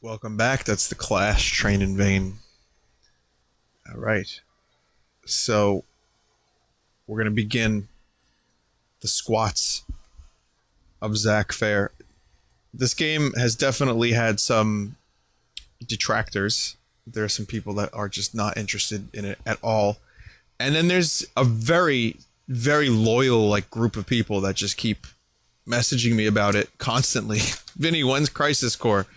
Welcome back. That's the Clash Train in Vain. Alright. So, we're going to begin the squats of Zack Fair. This game has definitely had some detractors. There are some people that are just not interested in it at all. And then there's a very, very loyal group of people that just keep messaging me about it constantly. Vinny, when's Crisis Core?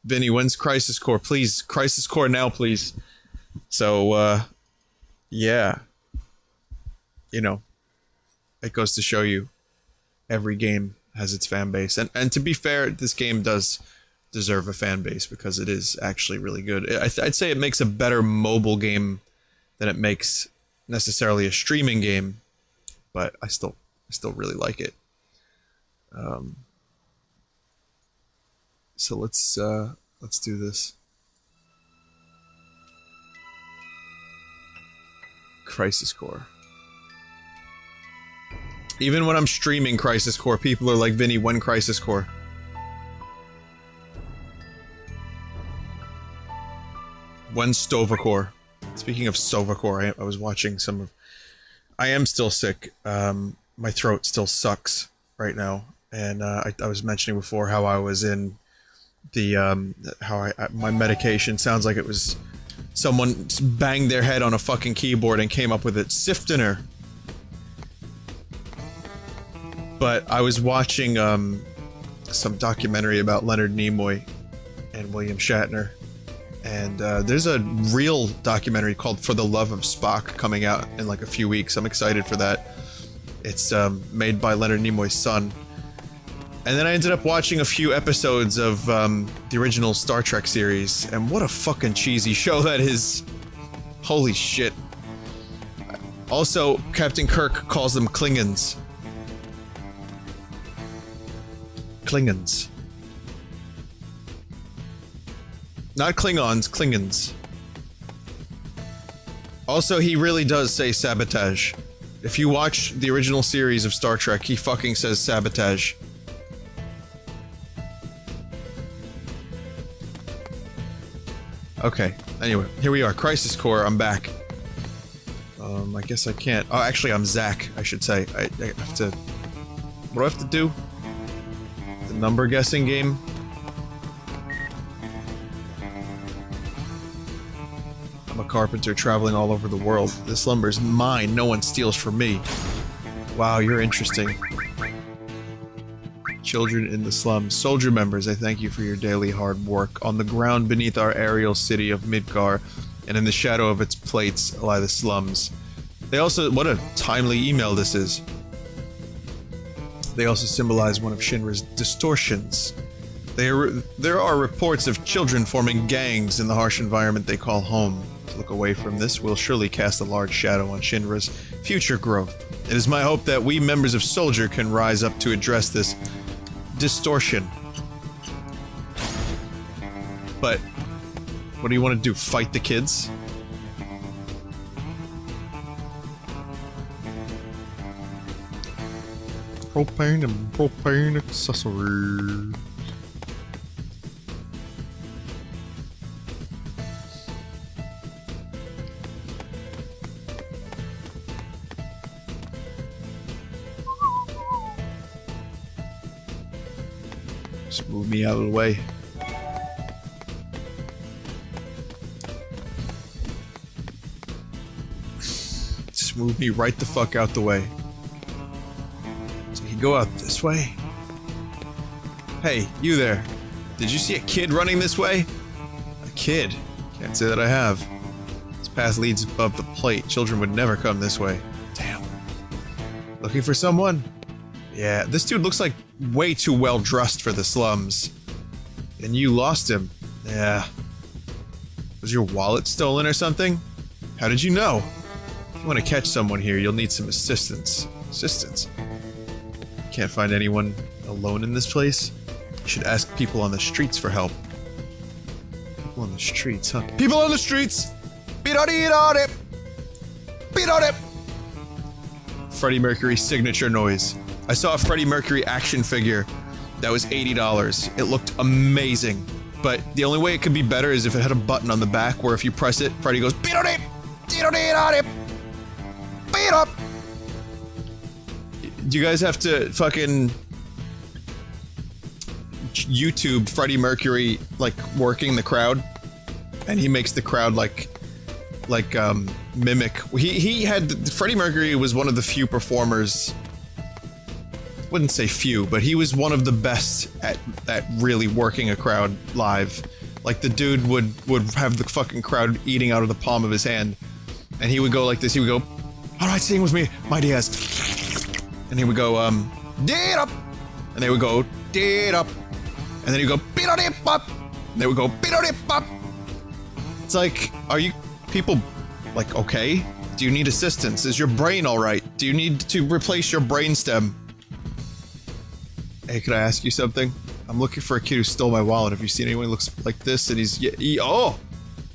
Vinny, when's Crisis Core? Please, Crisis Core now, please. So, yeah. You know, it goes to show you every game has its fan base. And to be fair, this game does deserve a fan base because it is actually really good. I'd say it makes a better mobile game than it makes necessarily a streaming game, but I still really like it. So let's do this. Crisis Core. Even when I'm streaming Crisis Core, people are like, Vinny, when Crisis Core? When Stovacore? Speaking of Stovacore, I was watching some of... I am still sick. My throat still sucks right now. And I was mentioning before how I was in the... my medication sounds like it was... Someone banged their head on a fucking keyboard and came up with it. Siftener. But I was watching some documentary about Leonard Nimoy and William Shatner. And there's a real documentary called For the Love of Spock coming out in like a few weeks. I'm excited for that. It's made by Leonard Nimoy's son. And then I ended up watching a few episodes of the original Star Trek series. And what a fucking cheesy show that is. Holy shit. Also, Captain Kirk calls them Klingons. Klingons. Not Klingons, Klingons. Also, he really does say sabotage. If you watch the original series of Star Trek, he fucking says sabotage. Okay, anyway, here we are. Crisis Core, I'm back. I guess I can't... Oh, actually, I'm Zack, I should say. I have to... What do I have to do? The number guessing game? I'm a carpenter traveling all over the world. This lumber is mine, no one steals from me. Wow, you're interesting. Children in the slums. Soldier members, I thank you for your daily hard work. On the ground beneath our aerial city of Midgar, and in the shadow of its plates lie the slums. They also... What a timely email this is. They also symbolize one of Shinra's distortions. There are reports of children forming gangs in the harsh environment they call home. To look away from this will surely cast a large shadow on Shinra's future growth. It is my hope that we members of Soldier can rise up to address this distortion. But, what do you want to do? Fight the kids? Propane and propane accessories. Just move me out of the way. Just move me right the fuck out the way. Go out this way. Hey, you there. Did you see a kid running this way? A kid? Can't say that I have. This path leads above the plate. Children would never come this way. Damn. Looking for someone? Yeah, this dude looks like way too well dressed for the slums. And you lost him. Yeah. Was your wallet stolen or something? How did you know? If you want to catch someone here, you'll need some assistance. Assistance? Can't find anyone alone in this place? You should ask people on the streets for help. People on the streets, huh? People on the streets! Beat on it! Beat on it! Freddie Mercury's signature noise. I saw a Freddie Mercury action figure that was $80. It looked amazing. But the only way it could be better is if it had a button on the back where if you press it, Freddie goes, beat up. Do you guys have to fucking YouTube Freddie Mercury, like, working the crowd? And he makes the crowd, like, mimic. Freddie Mercury was one of the few performers, wouldn't say few, but he was one of the best at really working a crowd live. Like, the dude would have the fucking crowd eating out of the palm of his hand, and he would go like this. He would go, "Alright, sing with me, my dears." And he would go, "Did up," and they would go, "Did up," and then he would go, "Beat on it up," and they would go, "Beat on it up." It's like, are you people, like, okay? Do you need assistance? Is your brain alright? Do you need to replace your brainstem? Hey, could I ask you something? I'm looking for a kid who stole my wallet. Have you seen anyone who looks like this? And oh!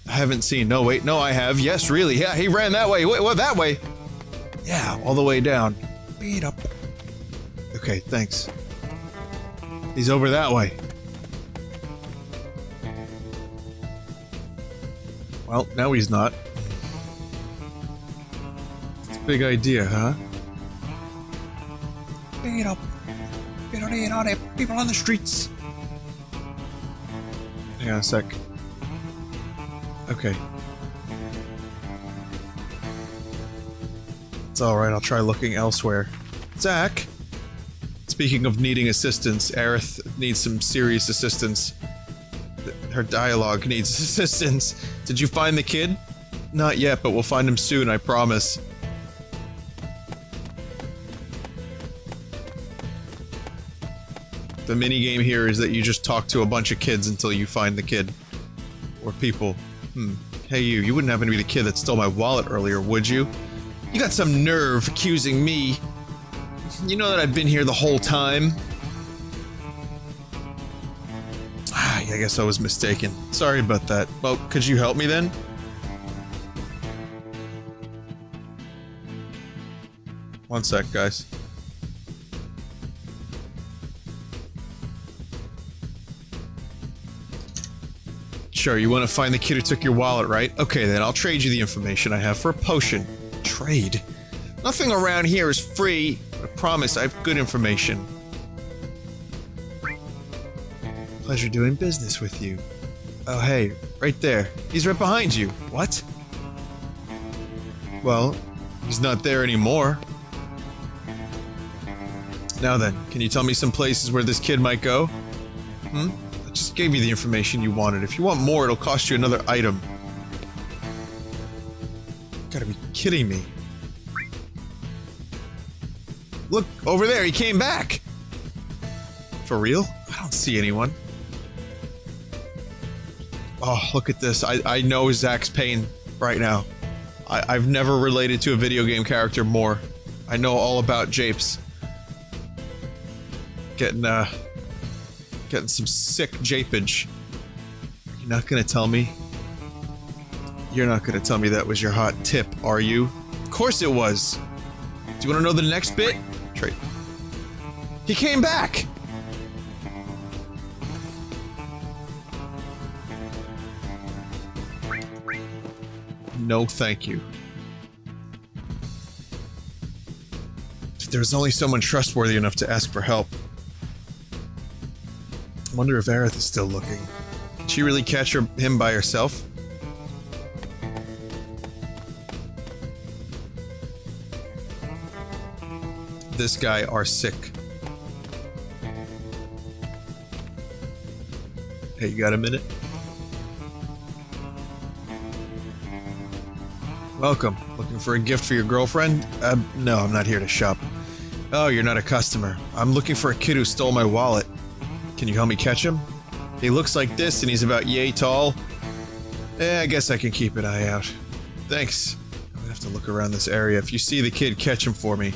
I haven't seen. No, wait. No, I have. Yes, really. Yeah, he ran that way. Wait, what, that way? Yeah, all the way down. Beat up. Okay, thanks. He's over that way. Well, now he's not. It's a big idea, huh? Beat up. People on the streets. Hang on a sec. Okay. It's alright, I'll try looking elsewhere. Zach! Speaking of needing assistance, Aerith needs some serious assistance. Her dialogue needs assistance. Did you find the kid? Not yet, but we'll find him soon, I promise. The minigame here is that you just talk to a bunch of kids until you find the kid. Or people. Hey you wouldn't happen to be the kid that stole my wallet earlier, would you? You got some nerve accusing me. You know that I've been here the whole time. I guess I was mistaken. Sorry about that. Well, could you help me then? One sec, guys. Sure, you want to find the kid who took your wallet, right? Okay, then I'll trade you the information I have for a potion. Trade? Nothing around here is free, but I promise I have good information. Pleasure doing business with you. Oh hey, right there. He's right behind you. What? Well, he's not there anymore. Now then, can you tell me some places where this kid might go? I just gave you the information you wanted. If you want more, it'll cost you another item. Gotta be kidding me. Look, over there, he came back! For real? I don't see anyone. Oh, look at this. I know Zach's pain right now. I've never related to a video game character more. I know all about japes. Getting some sick japage. You're not gonna tell me? You're not gonna tell me that was your hot tip, are you? Of course it was! Do you wanna know the next bit? Trade. He came back! No, thank you. If there's only someone trustworthy enough to ask for help. I wonder if Aerith is still looking. Did she really catch him by herself? This guy are sick. Hey, you got a minute? Welcome. Looking for a gift for your girlfriend? No, I'm not here to shop. Oh, you're not a customer. I'm looking for a kid who stole my wallet. Can you help me catch him? He looks like this and he's about yay tall. I guess I can keep an eye out. Thanks. I'm gonna have to look around this area. If you see the kid, catch him for me.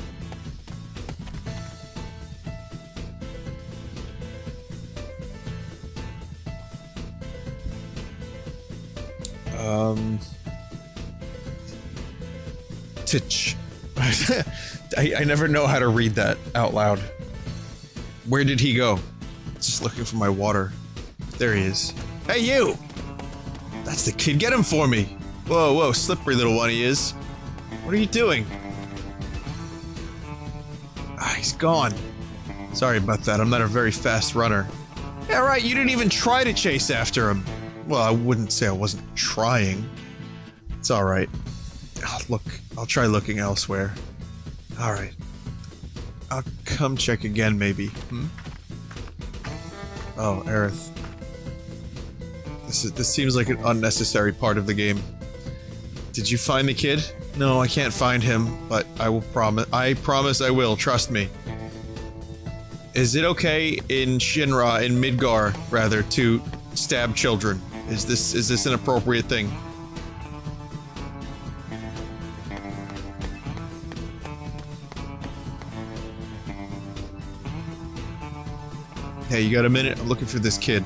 Titch. I never know how to read that out loud. Where did he go? Just looking for my water. There he is. Hey, you! That's the kid. Get him for me. Whoa, whoa, slippery little one he is. What are you doing? Ah, he's gone. Sorry about that. I'm not a very fast runner. Yeah, right. You didn't even try to chase after him. Well, I wouldn't say I wasn't trying. It's alright. Look, I'll try looking elsewhere. Alright. I'll come check again, maybe. Oh, Aerith. This seems like an unnecessary part of the game. Did you find the kid? No, I can't find him, but I will promise. I promise I will, trust me. Is it okay in Shinra, in Midgar, rather, to stab children? Is this an appropriate thing? Hey, you got a minute? I'm looking for this kid.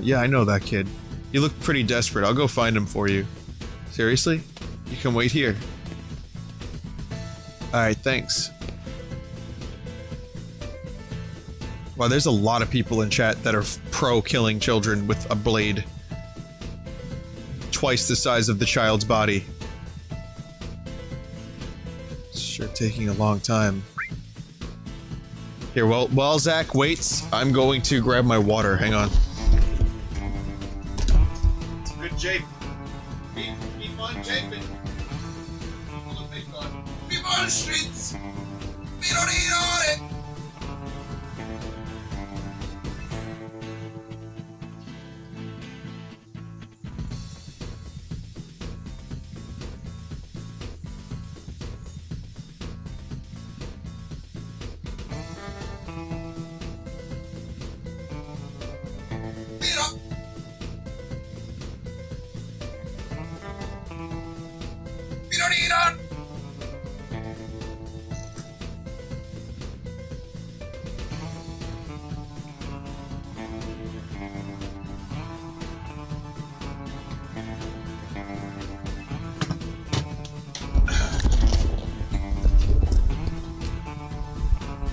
Yeah, I know that kid. You look pretty desperate. I'll go find him for you. Seriously? You can wait here. Alright, thanks. Wow, there's a lot of people in chat that are pro killing children with a blade. Twice the size of the child's body. It's sure taking a long time. Here, while Zach waits, I'm going to grab my water. Hang on. It's a good jape. Keep on japing. People have been gone. People on the streets! We don't need all it!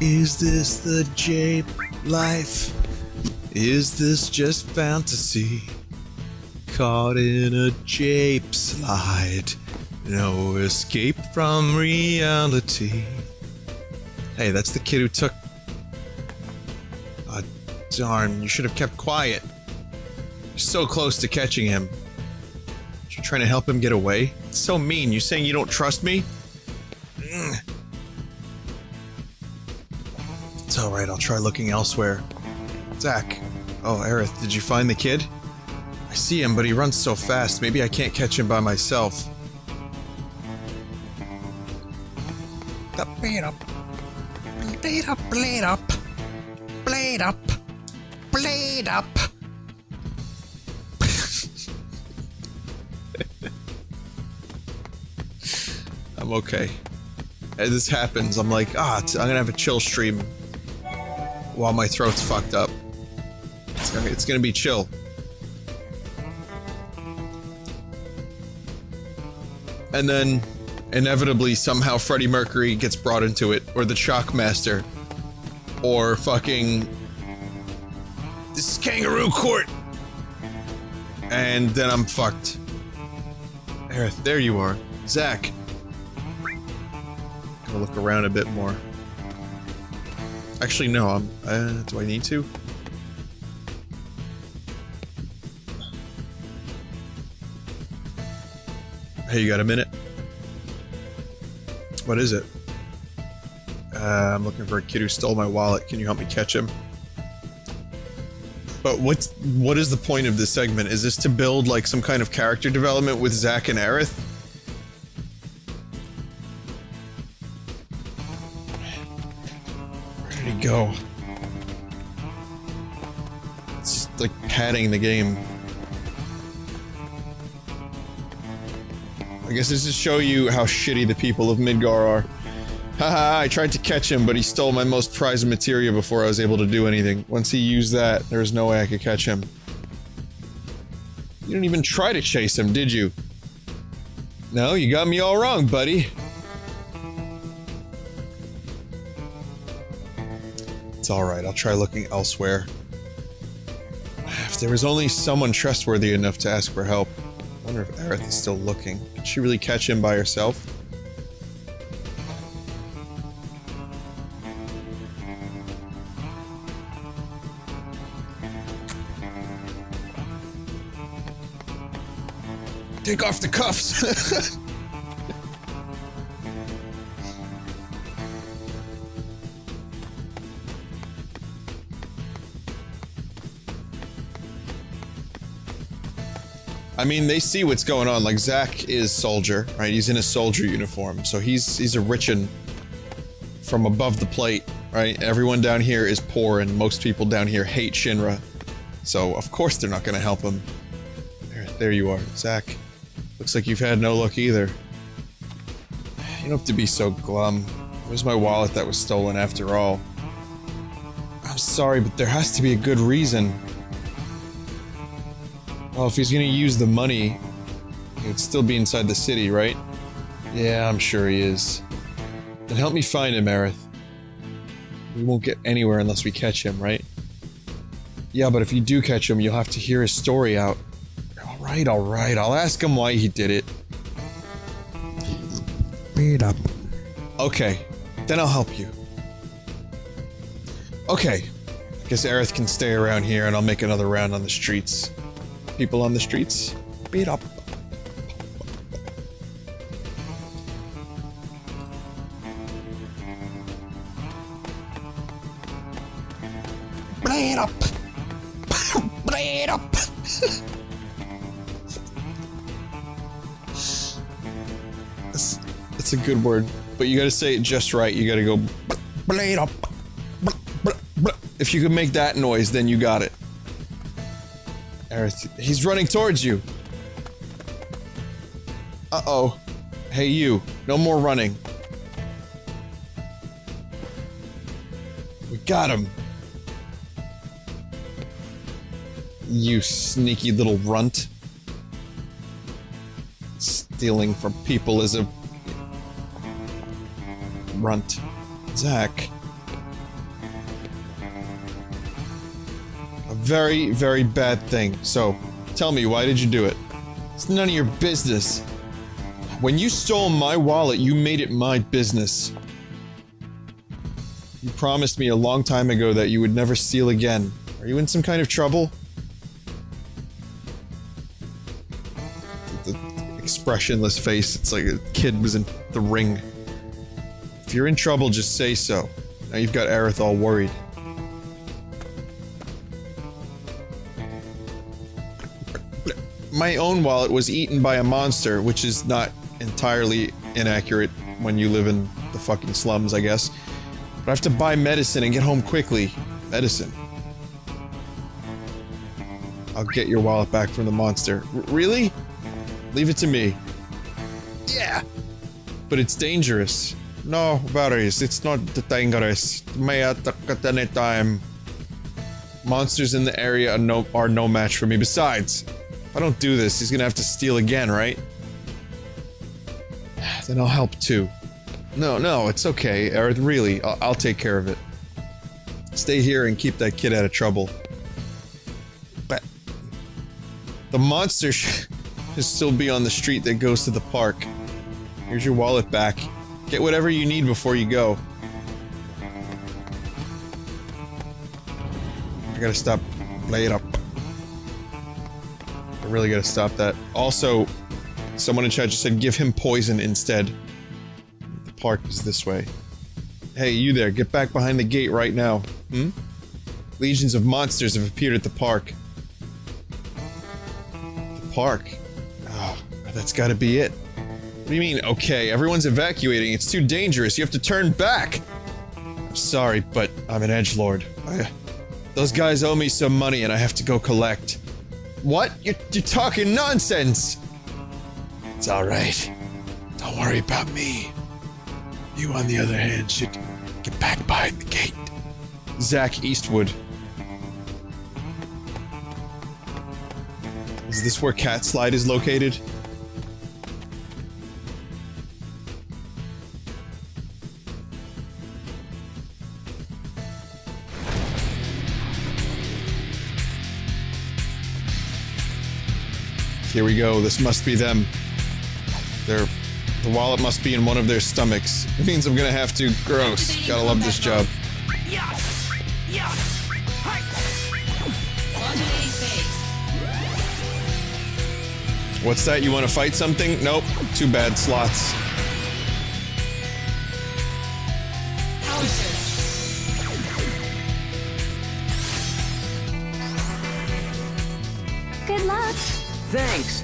Is this the jape life? Is this just fantasy? Caught in a jape slide. No escape from reality. Hey, that's the kid who took... Ah, darn, you should have kept quiet. You're so close to catching him. You're trying to help him get away? It's so mean. You saying you don't trust me? It's alright, I'll try looking elsewhere. Zach. Oh, Aerith, did you find the kid? I see him, but he runs so fast. Maybe I can't catch him by myself. Blade up. Blade up, blade up. Blade up. Blade up. I'm okay. As this happens, I'm like, I'm gonna have a chill stream while my throat's fucked up. It's gonna be chill. And then, inevitably, somehow Freddie Mercury gets brought into it, or the Shockmaster, or fucking... This is Kangaroo Court! And then I'm fucked. Aerith, there you are. Zach. Gotta look around a bit more. Actually, no, do I need to? Hey, you got a minute? What is it? I'm looking for a kid who stole my wallet. Can you help me catch him? But what is the point of this segment? Is this to build, like, some kind of character development with Zach and Aerith? Where did he go? It's just, like, padding the game. I guess this is to show you how shitty the people of Midgar are. Haha, I tried to catch him, but he stole my most prized materia before I was able to do anything. Once he used that, there was no way I could catch him. You didn't even try to chase him, did you? No, you got me all wrong, buddy. It's alright, I'll try looking elsewhere. If there was only someone trustworthy enough to ask for help. I wonder if Aerith is still looking. Did she really catch him by herself? Take off the cuffs! I mean, they see what's going on. Like, Zack is soldier, right? He's in a soldier uniform, so he's a richin' from above the plate, right? Everyone down here is poor, and most people down here hate Shinra. So, of course they're not gonna help him. There you are, Zack. Looks like you've had no luck either. You don't have to be so glum. Where's my wallet that was stolen after all? I'm sorry, but there has to be a good reason. Well, if he's gonna use the money, he would still be inside the city, right? Yeah, I'm sure he is. Then help me find him, Aerith. We won't get anywhere unless we catch him, right? Yeah, but if you do catch him, you'll have to hear his story out. Alright, I'll ask him why he did it. Beat up. Okay, then I'll help you. Okay, guess Aerith can stay around here and I'll make another round on the streets. People on the streets, beat up. Blade up! Blade up! That's a good word, but you gotta say it just right. You gotta go blade up. If you can make that noise, then you got it. Aerith, he's running towards you. Uh-oh. Hey you, no more running. We got him. You sneaky little runt. Stealing from people is a runt. Zack. A very, very bad thing. So, tell me, why did you do it? It's none of your business. When you stole my wallet, you made it my business. You promised me a long time ago that you would never steal again. Are you in some kind of trouble? The expressionless face, it's like a kid was in the ring. If you're in trouble, just say so. Now you've got Aerith all worried. My own wallet was eaten by a monster, which is not entirely inaccurate when you live in the fucking slums, I guess. But I have to buy medicine and get home quickly. Medicine. I'll get your wallet back from the monster. Really? Leave it to me. Yeah! But it's dangerous. No, Varys, it's not dangerous. May attack at any time. Monsters in the area are no match for me. Besides, if I don't do this, he's gonna have to steal again, right? Then I'll help too. No, it's okay, Aerith, really. I'll take care of it. Stay here and keep that kid out of trouble. But the monster should still be on the street that goes to the park. Here's your wallet back. Get whatever you need before you go. I gotta stop. Lay it up. I really gotta stop that. Also, someone in chat just said give him poison instead. The park is this way. Hey, you there, get back behind the gate right now. Hmm? Legions of monsters have appeared at the park. The park? Oh, that's gotta be it. What do you mean, okay? Everyone's evacuating. It's too dangerous. You have to turn back! I'm sorry, but I'm an edgelord. Those guys owe me some money and I have to go collect. What? You're talking nonsense! It's alright. Don't worry about me. You, on the other hand, should get back behind the gate. Zack Eastwood. Is this where Cat Slide is located? Here we go, this must be them. The wallet must be in one of their stomachs. It means I'm gonna have to. Gross. Gotta love this job. What's that? You want to fight something? Nope. Too bad. Slots. Good luck. Thanks.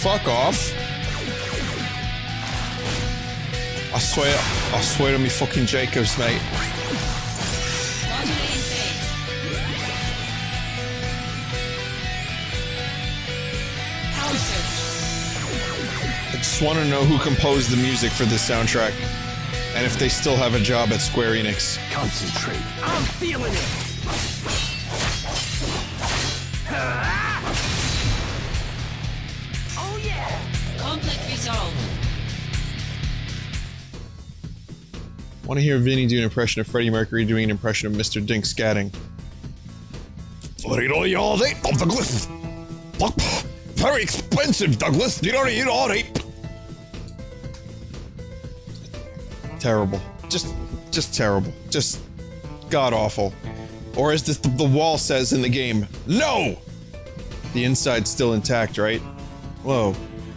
Fuck off. I swear to me fucking Jacobs, mate. I just want to know who composed the music for this soundtrack, and if they still have a job at Square Enix. Concentrate. I'm feeling it. Oh yeah. Conflict resolved. Want to hear Vinny do an impression of Freddie Mercury doing an impression of Mr. Dink scatting. Douglas. Very expensive, Douglas. You don't eat all right. Terrible. Just terrible. Just god-awful. Or as the wall says in the game, no! The inside's still intact, right? Whoa.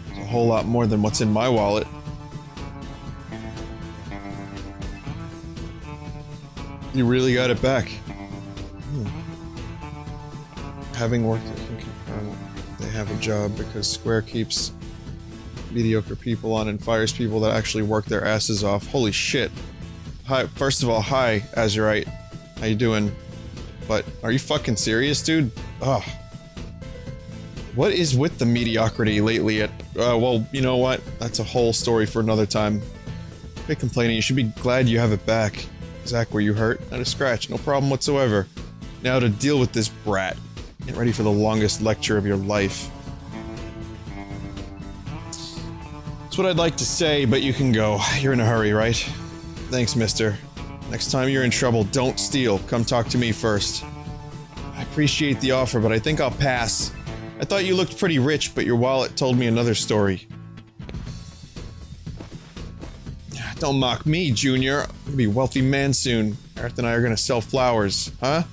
There's a whole lot more than what's in my wallet. You really got it back. Having worked, I can confirm they have a job because Square keeps mediocre people on and fires people that actually work their asses off. Holy shit. Hi, first of all, hi, Azurite. How you doing? But, are you fucking serious, dude? Ugh. What is with the mediocrity lately at, well, you know what? That's a whole story for another time. Quit complaining, you should be glad you have it back. Zach, were you hurt? Not a scratch, no problem whatsoever. Now to deal with this brat. Get ready for the longest lecture of your life. That's what I'd like to say, but you can go. You're in a hurry, right? Thanks, mister. Next time you're in trouble, don't steal. Come talk to me first. I appreciate the offer, but I think I'll pass. I thought you looked pretty rich, but your wallet told me another story. Don't mock me, Junior. I'm gonna be a wealthy man soon. Aerith and I are gonna sell flowers, huh?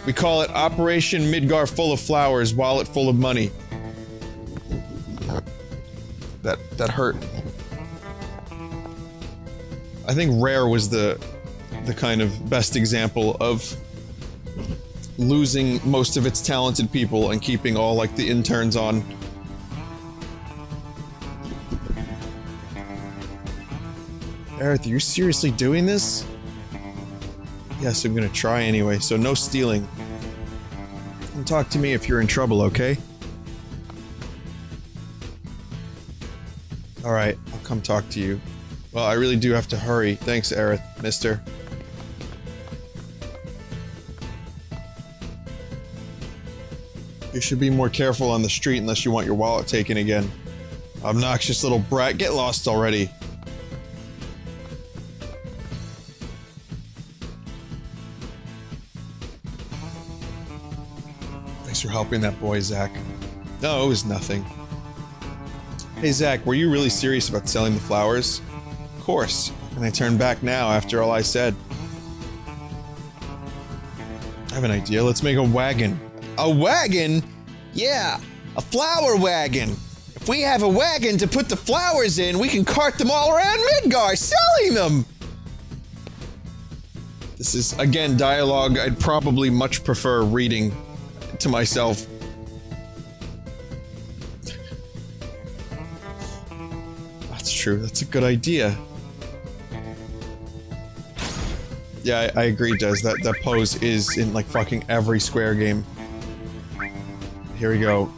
We call it Operation Midgar full of flowers, wallet full of money. That hurt. I think Rare was the kind of best example of losing most of its talented people and keeping all, like, the interns on. Aerith, are you seriously doing this? Yes, I'm gonna try anyway, so no stealing. Come talk to me if you're in trouble, okay? Alright, I'll come talk to you. Well, I really do have to hurry. Thanks, Aerith, mister. You should be more careful on the street unless you want your wallet taken again. Obnoxious little brat, get lost already. Thanks for helping that boy, Zach. No, it was nothing. Hey, Zach, were you really serious about selling the flowers? Of course. And I turn back now after all I said. I have an idea. Let's make a wagon. A wagon? Yeah, a flower wagon. If we have a wagon to put the flowers in, we can cart them all around Midgar, selling them! This is, again, dialogue I'd probably much prefer reading to myself. That's true, that's a good idea. Yeah, I agree, Des. That pose is in, like, fucking every Square game. Here we go.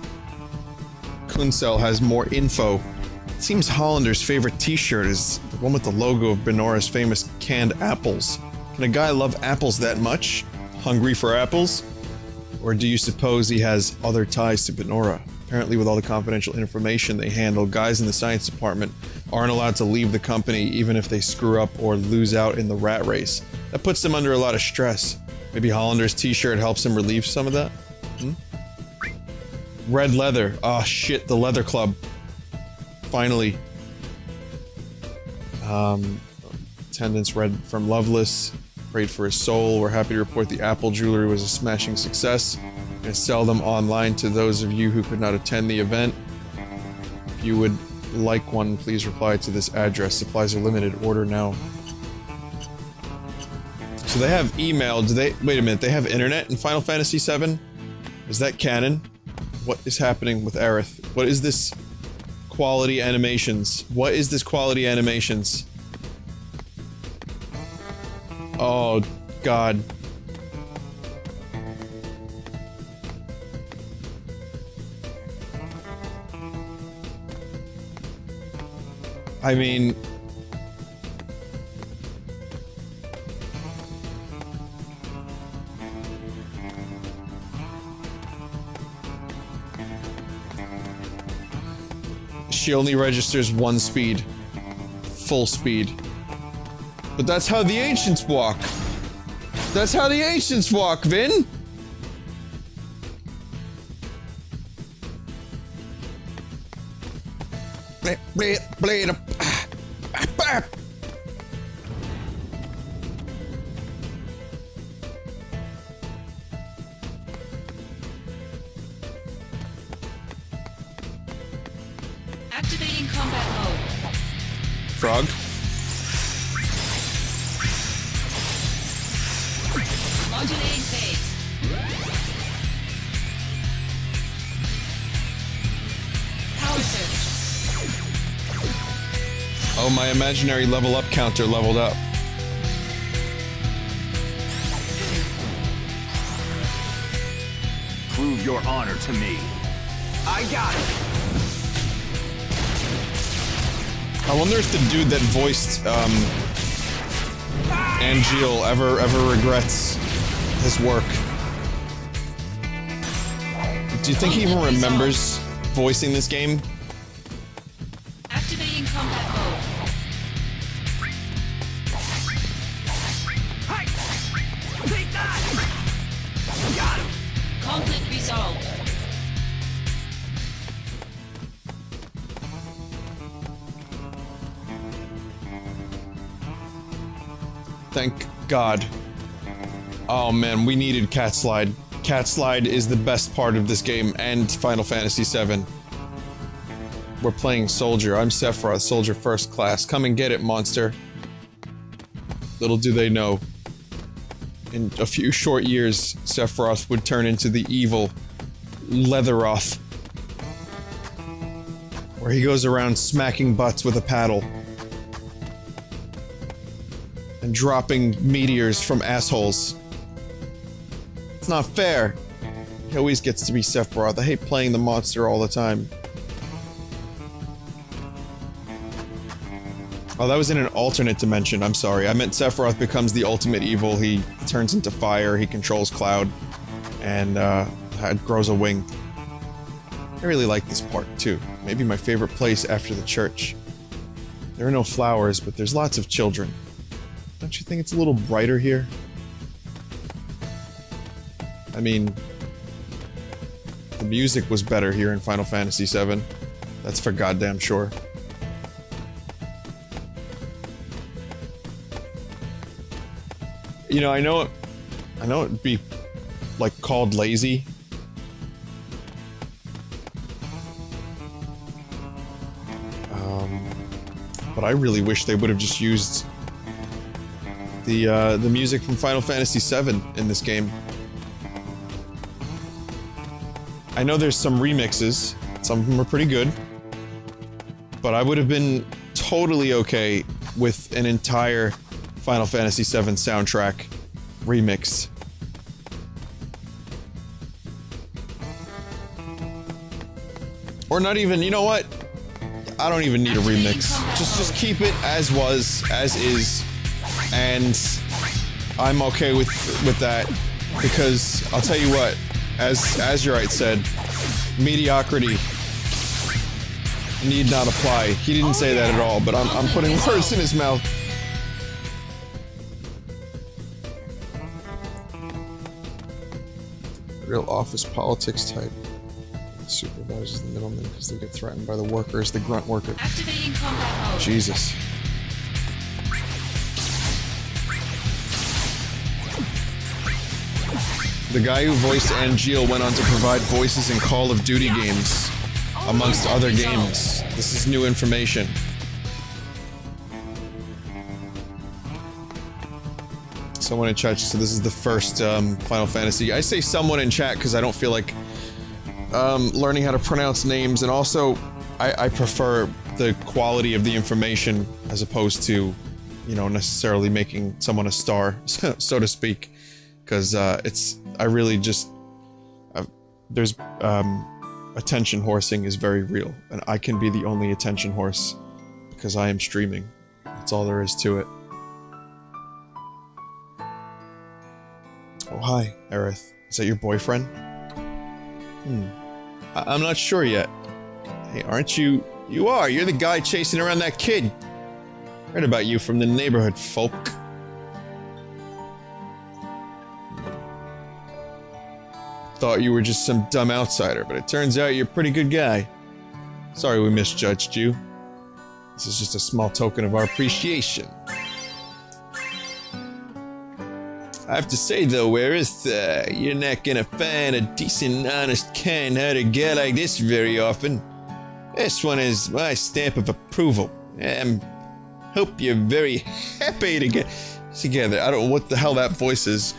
Kuncel has more info. It seems Hollander's favorite t-shirt is the one with the logo of Benora's famous canned apples. Can a guy love apples that much? Hungry for apples? Or do you suppose he has other ties to Benora? Apparently with all the confidential information they handle, guys in the science department aren't allowed to leave the company even if they screw up or lose out in the rat race. That puts them under a lot of stress. Maybe Hollander's t-shirt helps him relieve some of that? Red leather. Oh shit, the leather club. Finally. Attendance read from Loveless. Prayed for his soul. We're happy to report the Apple jewelry was a smashing success. Gonna sell them online to those of you who could not attend the event. If you would like one, please reply to this address. Supplies are limited. Order now. So they have email. Do they? Wait a minute. They have internet in Final Fantasy VII? Is that canon? What is happening with Aerith? What is this quality animations? What is this quality animations? Oh, God. I mean... She only registers one speed. Full speed. But that's how the ancients walk. That's how the ancients walk, Vin! Activating combat mode. Frog. Modulating phase. Power surge. Oh, my imaginary level up counter leveled up. Prove your honor to me. I got it. I wonder if the dude that voiced Angeal ever regrets his work. Do you think he even remembers voicing this game? Activating combat mode. Hey! Take that! Got him! Conflict resolved. Thank God. Oh man, we needed Cat Slide. Cat Slide is the best part of this game and Final Fantasy VII. We're playing Soldier. I'm Sephiroth, Soldier First Class. Come and get it, monster. Little do they know. In a few short years, Sephiroth would turn into the evil Leatheroth. Where he goes around smacking butts with a paddle. And dropping meteors from assholes. It's not fair. He always gets to be Sephiroth. I hate playing the monster all the time. Oh, that was in an alternate dimension. I'm sorry. I meant Sephiroth becomes the ultimate evil. He turns into fire, he controls Cloud, and grows a wing. I really like this part, too. Maybe my favorite place after the church. There are no flowers, but there's lots of children. Don't you think it's a little brighter here? I mean, the music was better here in Final Fantasy VII. That's for goddamn sure. You know, I know it'd be, like, called lazy. But I really wish they would have just used the music from Final Fantasy VII in this game. I know there's some remixes, some of them are pretty good, but I would have been totally okay with an entire Final Fantasy VII soundtrack remix. Or not even, you know what? I don't even need a remix. Just keep it as was, as is, and I'm okay with that. Because, I'll tell you what, as Azurite said, mediocrity need not apply. He didn't say that at all, but I'm putting words in his mouth. Real office politics type. Supervises the middlemen because they get threatened by the workers, the grunt worker. Activating combat mode. Jesus. The guy who voiced Angeal went on to provide voices in Call of Duty games, amongst other games. This is new information. Someone in chat said this is the first Final Fantasy. I say someone in chat because I don't feel like learning how to pronounce names, and also I prefer the quality of the information as opposed to, you know, necessarily making someone a star, so to speak, because I really just there's attention horsing is very real, and I can be the only attention horse because I am streaming. That's all there is to it. Oh, hi, Aerith. Is that your boyfriend? I'm not sure yet. Hey, aren't you? You are! You're the guy chasing around that kid! Heard about you from the neighborhood, folk. Thought you were just some dumb outsider, but it turns out you're a pretty good guy. Sorry we misjudged you. This is just a small token of our appreciation. I have to say though, Aerith, you're not gonna find a decent, honest, kind-hearted guy like this very often. This one is my stamp of approval. Hope you're very happy to get together. I don't know what the hell that voice is.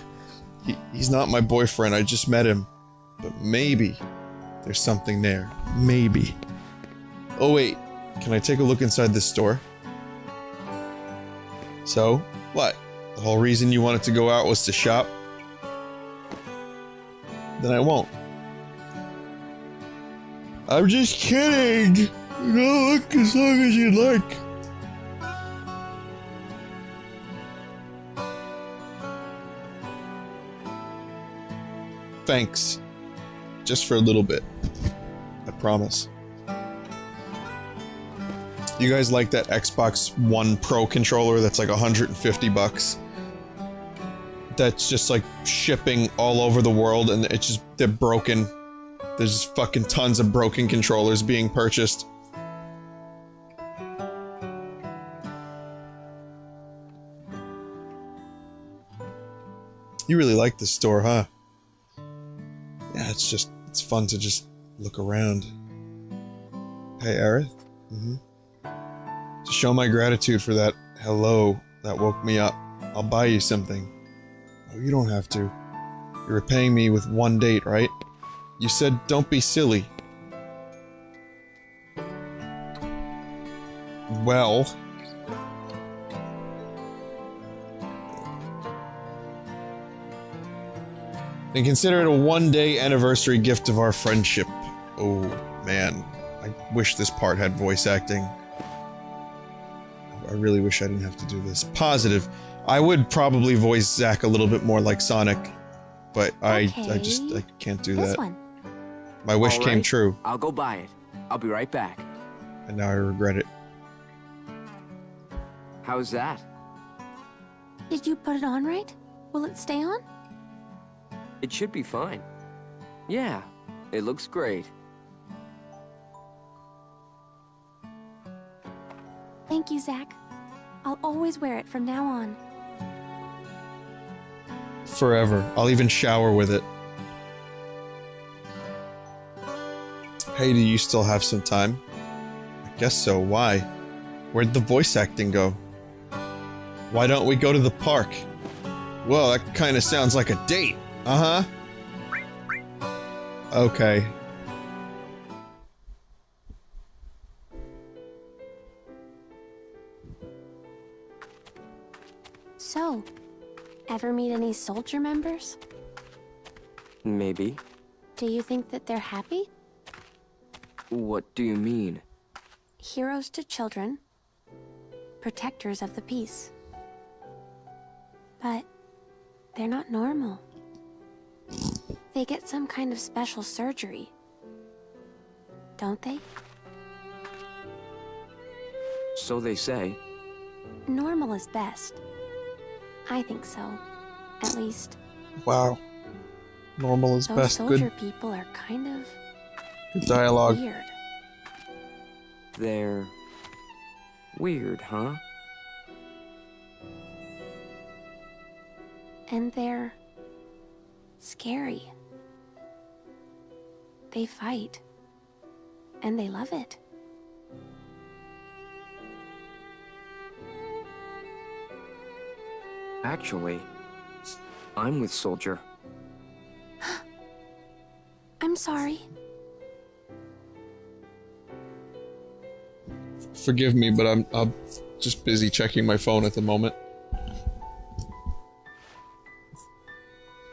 He's not my boyfriend, I just met him. But maybe there's something there. Maybe. Oh wait, can I take a look inside this store? So, what? The whole reason you wanted to go out was to shop? Then I won't. I'm just kidding! You can look as long as you'd like. Thanks. Just for a little bit. I promise. You guys like that Xbox One Pro controller that's like $150? That's just like shipping all over the world, and it's just, they're broken. There's just fucking tons of broken controllers being purchased. You really like this store, huh? Yeah, it's fun to just look around. Hey, Aerith? To show my gratitude for that hello that woke me up, I'll buy you something. Oh, you don't have to. You're repaying me with one date, right? You said don't be silly. Well... and consider it a one-day anniversary gift of our friendship. Oh, man. I wish this part had voice acting. I really wish I didn't have to do this. Positive. I would probably voice Zack a little bit more like Sonic, but I can't do that. One. My wish came true. I'll go buy it. I'll be right back. And now I regret it. How's that? Did you put it on right? Will it stay on? It should be fine. Yeah, it looks great. Thank you, Zack. I'll always wear it from now on. Forever. I'll even shower with it. Hey, do you still have some time? I guess so. Why? Where'd the voice acting go? Why don't we go to the park? Well, that kind of sounds like a date. Uh-huh. Okay. So, ever meet any soldier members? Maybe. Do you think that they're happy? What do you mean? Heroes to children. Protectors of the peace. But they're not normal. they get some kind of special surgery. Don't they? So they say. Normal is best. I think so. At least. Wow. Normal is Those best. soldier Good, people are kind of good dialogue. weird. They're weird, huh? And they're scary. They fight. And they love it. Actually, I'm with Soldier. I'm sorry. Forgive me, but I'm just busy checking my phone at the moment.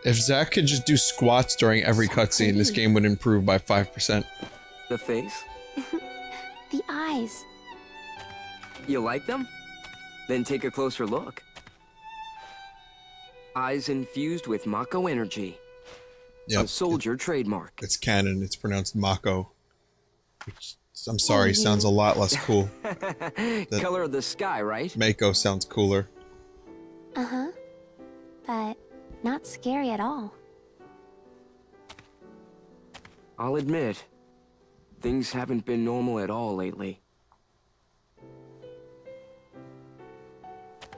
If Zach could just do squats during every cutscene, this game would improve by 5%. The face? The eyes. You like them? Then take a closer look. Eyes infused with Mako energy. Yep. A Soldier trademark. It's canon. It's pronounced Mako. Which, I'm sorry, sounds a lot less cool. Color of the sky, right? Mako sounds cooler. Uh-huh. But not scary at all. I'll admit, things haven't been normal at all lately.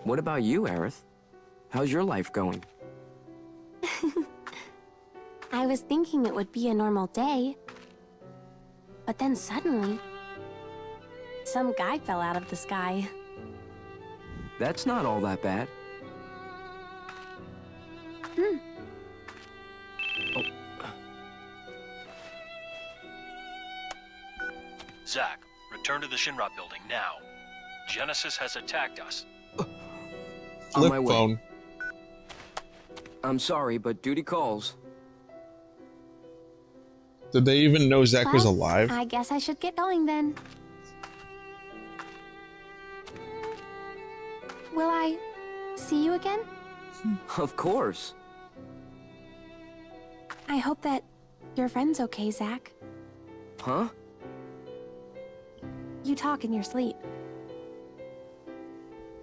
What about you, Aerith? How's your life going? I was thinking it would be a normal day. But then suddenly, some guy fell out of the sky. That's not all that bad. Zack, return to the Shinra building now. Genesis has attacked us. On my Flip way. phone. I'm sorry, but duty calls. Did they even know Zach was Well, alive? I guess I should get going then. Will I see you again? Of course. I hope that your friend's okay, Zach. Huh? You talk in your sleep.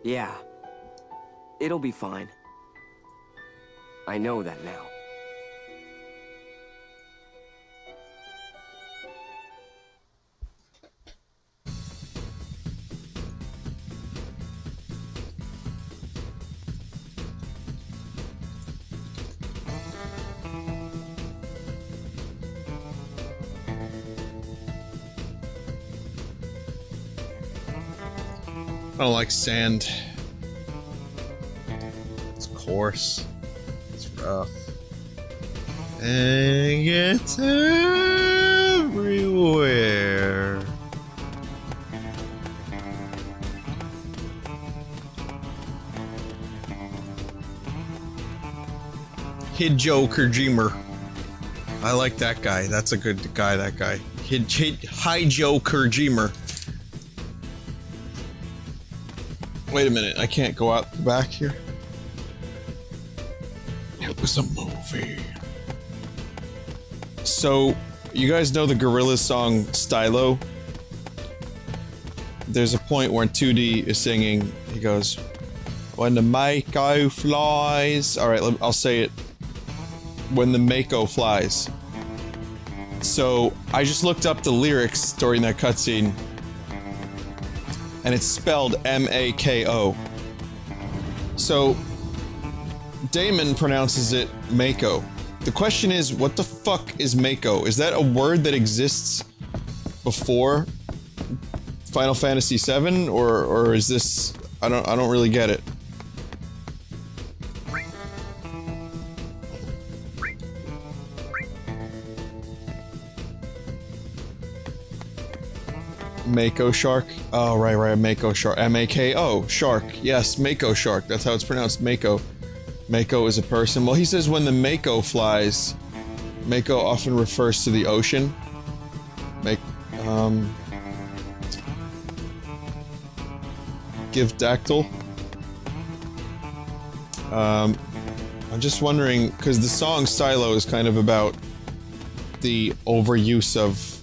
Yeah. It'll be fine. I know that now. I don't like sand. It's coarse. It's rough. And it's everywhere. Hideo Kojima. I like that guy. That's a good guy, that guy. Hideo Kojima. Wait a minute, I can't go out the back here. It was a movie. So, you guys know the Gorillaz song Stylo? There's a point where 2D is singing, he goes, "When the Mako flies." Alright, I'll say it. When the Mako flies. So, I just looked up the lyrics during that cutscene. And it's spelled M-A-K-O. So, Damon pronounces it Mako. The question is, what the fuck is Mako? Is that a word that exists before Final Fantasy VII, or is this? I don't really get it. Mako shark? Oh, right, Mako shark. M-A-K-O, shark. Yes, Mako shark. That's how it's pronounced, Mako. Mako is a person. Well, he says when the Mako flies, Mako often refers to the ocean. Give dactyl. I'm just wondering, because the song Silo is kind of about the overuse of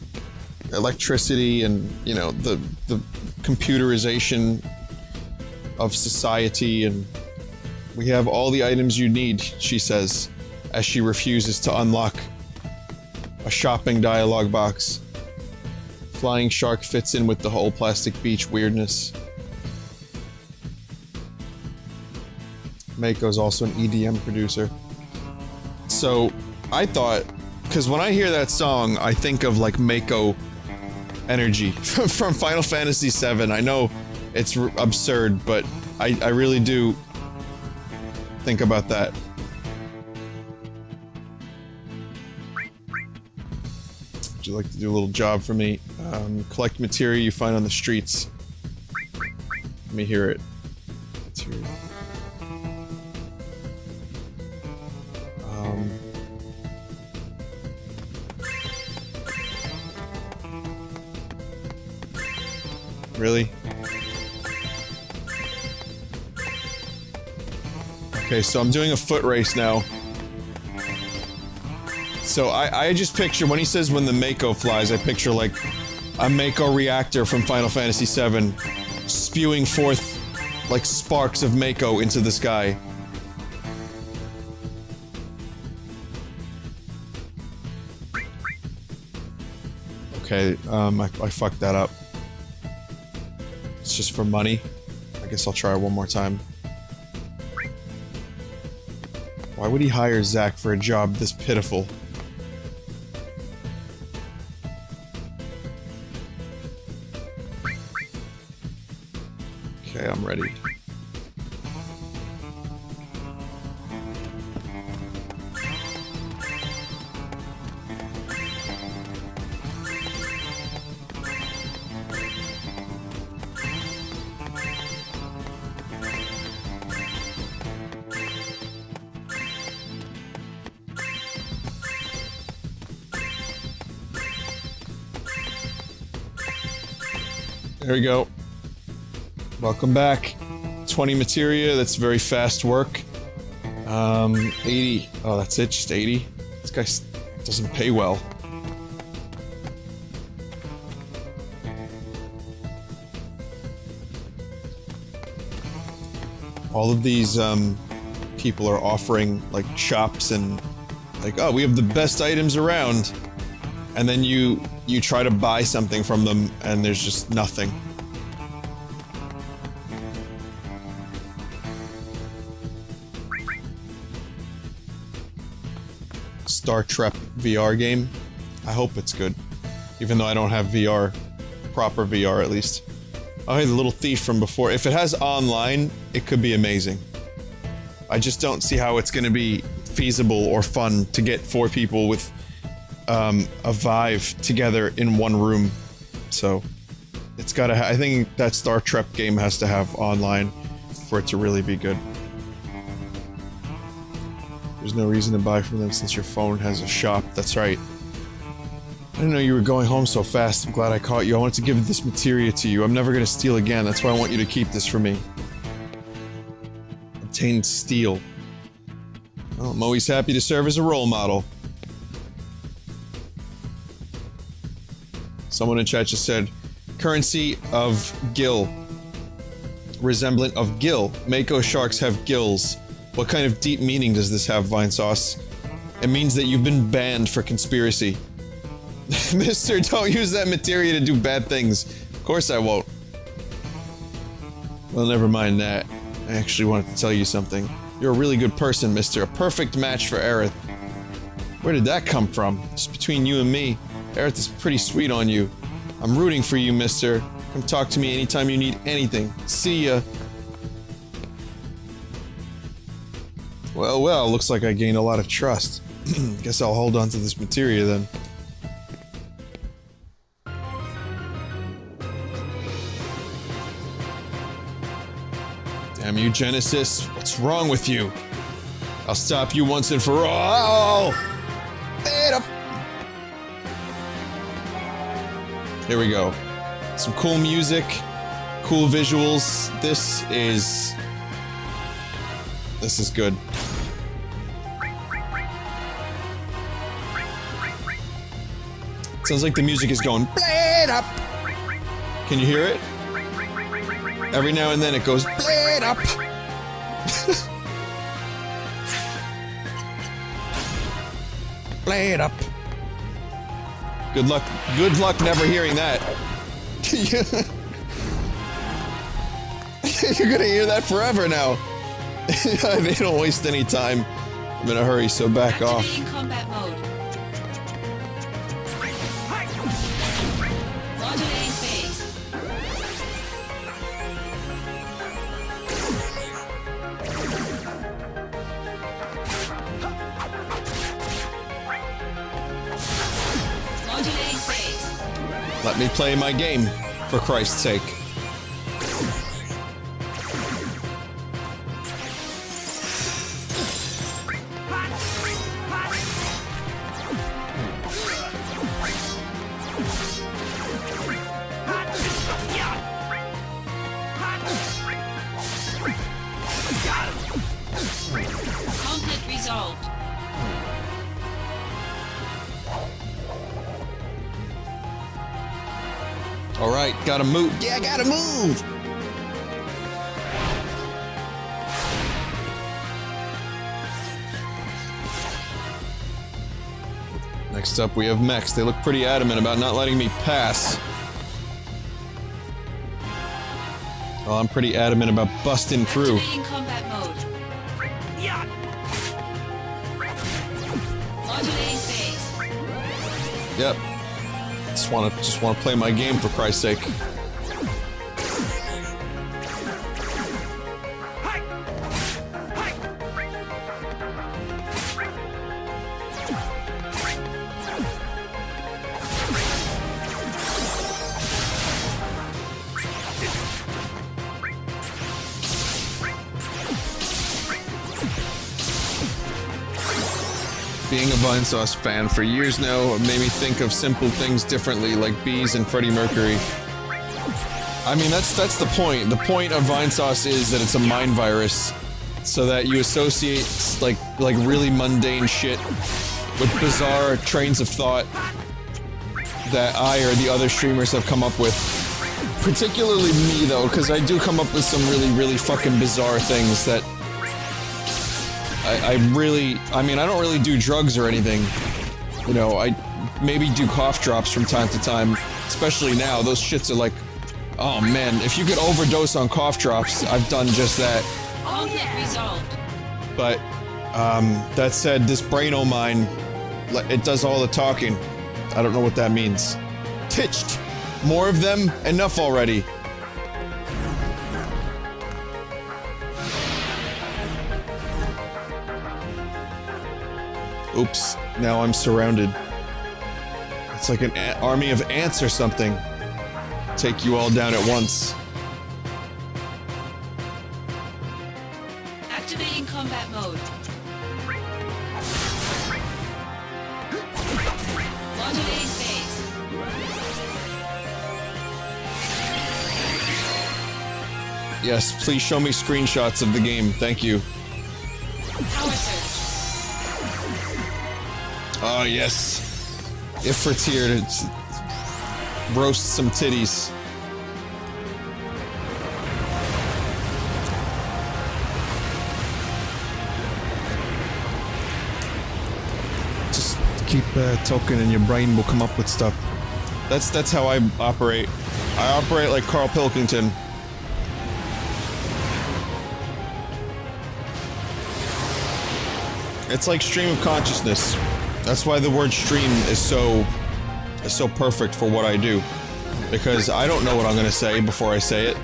electricity and, you know, the computerization of society, and we have all the items you need, she says, as she refuses to unlock a shopping dialogue box. Flying shark fits in with the whole plastic beach weirdness. Mako's also an EDM producer. So, I thought, because when I hear that song, I think of like Mako energy from Final Fantasy VII. I know it's absurd, but I really do think about that. Would you like to do a little job for me? Collect material you find on the streets. Let me hear it. Material. Really? Okay, so I'm doing a foot race now. So I just picture, when he says when the Mako flies, I picture like a Mako reactor from Final Fantasy VII spewing forth like sparks of Mako into the sky. Okay, I fucked that up. It's just for money. I guess I'll try one more time. Why would he hire Zack for a job this pitiful? Okay, I'm ready. There we go. Welcome back. 20 materia, that's very fast work. 80. Oh, that's it, just 80? This guy doesn't pay well. All of these, people are offering, like, shops and, like, oh, we have the best items around. And then you try to buy something from them, and there's just nothing. Star Trek VR game. I hope it's good. Even though I don't have VR. Proper VR, at least. Oh, hey, the little thief from before. If it has online, it could be amazing. I just don't see how it's gonna be feasible or fun to get 4 people with a Vive together in one room. So, it's gotta I think that Star Trek game has to have online for it to really be good. There's no reason to buy from them since your phone has a shop. That's right. I didn't know you were going home so fast. I'm glad I caught you. I wanted to give this materia to you. I'm never gonna steal again. That's why I want you to keep this for me. Obtained steel. Well, I'm always happy to serve as a role model. Someone in chat just said, currency of gill. Resemblant of gill. Mako sharks have gills. What kind of deep meaning does this have, Vinesauce? It means that you've been banned for conspiracy. Mister, don't use that materia to do bad things. Of course I won't. Well, never mind that. I actually wanted to tell you something. You're a really good person, mister. A perfect match for Aerith. Where did that come from? Just between you and me. Aerith is pretty sweet on you. I'm rooting for you, mister. Come talk to me anytime you need anything. See ya. Well, well, looks like I gained a lot of trust. Guess I'll hold on to this materia then. Damn you, Genesis. What's wrong with you? I'll stop you once and for all. Here we go. Some cool music, cool visuals. This is good. Sounds like the music is going blade up. Can you hear it? Every now and then it goes blade up. Blade up. Good luck never hearing that. You're gonna hear that forever now. They don't waste any time. I'm in a hurry, so back off. Activating combat mode. Modulating phase. Modulating phase. Let me play my game, for Christ's sake. Conflict resolved. Alright, gotta move. Yeah, gotta move! Next up, we have mechs. They look pretty adamant about not letting me pass. Well, I'm pretty adamant about busting through. Activating combat mode. Modulating phase. Yep. Just wanna play my game, for Christ's sake. Being a Vinesauce fan for years now made me think of simple things differently, like bees and Freddie Mercury. I mean, that's the point. The point of Vinesauce is that it's a mind virus, so that you associate like really mundane shit with bizarre trains of thought that I or the other streamers have come up with. Particularly me, though, because I do come up with some really fucking bizarre things that I mean, I don't really do drugs or anything. You know, I maybe do cough drops from time to time, especially now. Those shits are like, oh man, if you could overdose on cough drops, I've done just that. Conflict resolved. But, that said, this brain o' mine, it does all the talking. I don't know what that means. Titched! More of them? Enough already. Oops, now I'm surrounded. It's like an army of ants or something. Take you all down at once. Activating combat mode. Modulating phase. Yes, please show me screenshots of the game. Thank you. Power surge. Oh, yes. Ifrit's here to roast some titties. Just keep talking and your brain will come up with stuff. That's how I operate. I operate like Carl Pilkington. It's like stream of consciousness. That's why the word stream is so perfect for what I do. Because I don't know what I'm gonna say before I say it.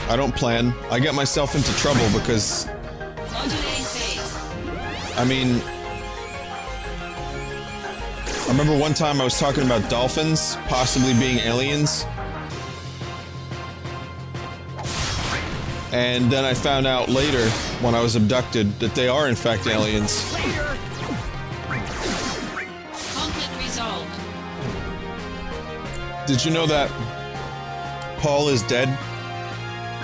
I don't plan. I get myself into trouble because... Modulating phase. I mean... I remember one time I was talking about dolphins possibly being aliens. And then I found out later, when I was abducted, that they are in fact aliens. Conflict resolved. Did you know that Paul is dead?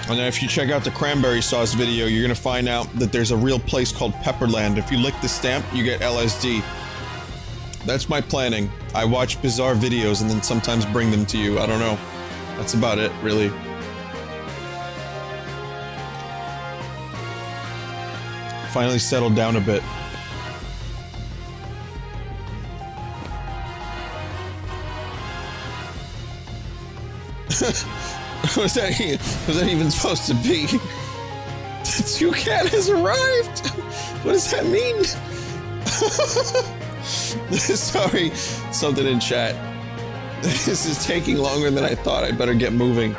And then if you check out the cranberry sauce video, you're gonna find out that there's a real place called Pepperland. If you lick the stamp, you get LSD. That's my planning. I watch bizarre videos and then sometimes bring them to you. I don't know. That's about it, really. Finally settled down a bit. was that even supposed to be? The toucan has arrived! What does that mean? Sorry, something in chat. This is taking longer than I thought. I better get moving.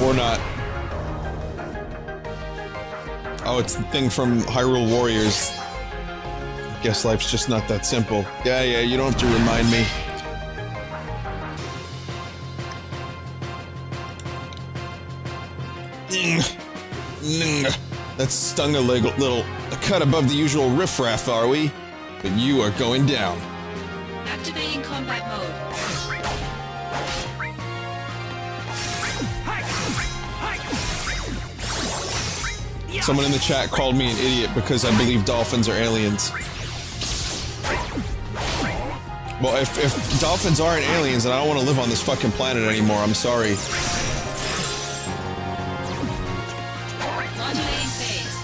Or not. Oh, it's the thing from Hyrule Warriors. I guess life's just not that simple. Yeah, you don't have to remind me. That stung a little. A cut above the usual riffraff, are we? But you are going down. Activating combat mode. Someone in the chat called me an idiot because I believe dolphins are aliens. Well, if dolphins aren't aliens, then I don't want to live on this fucking planet anymore. I'm sorry. Modulating phase.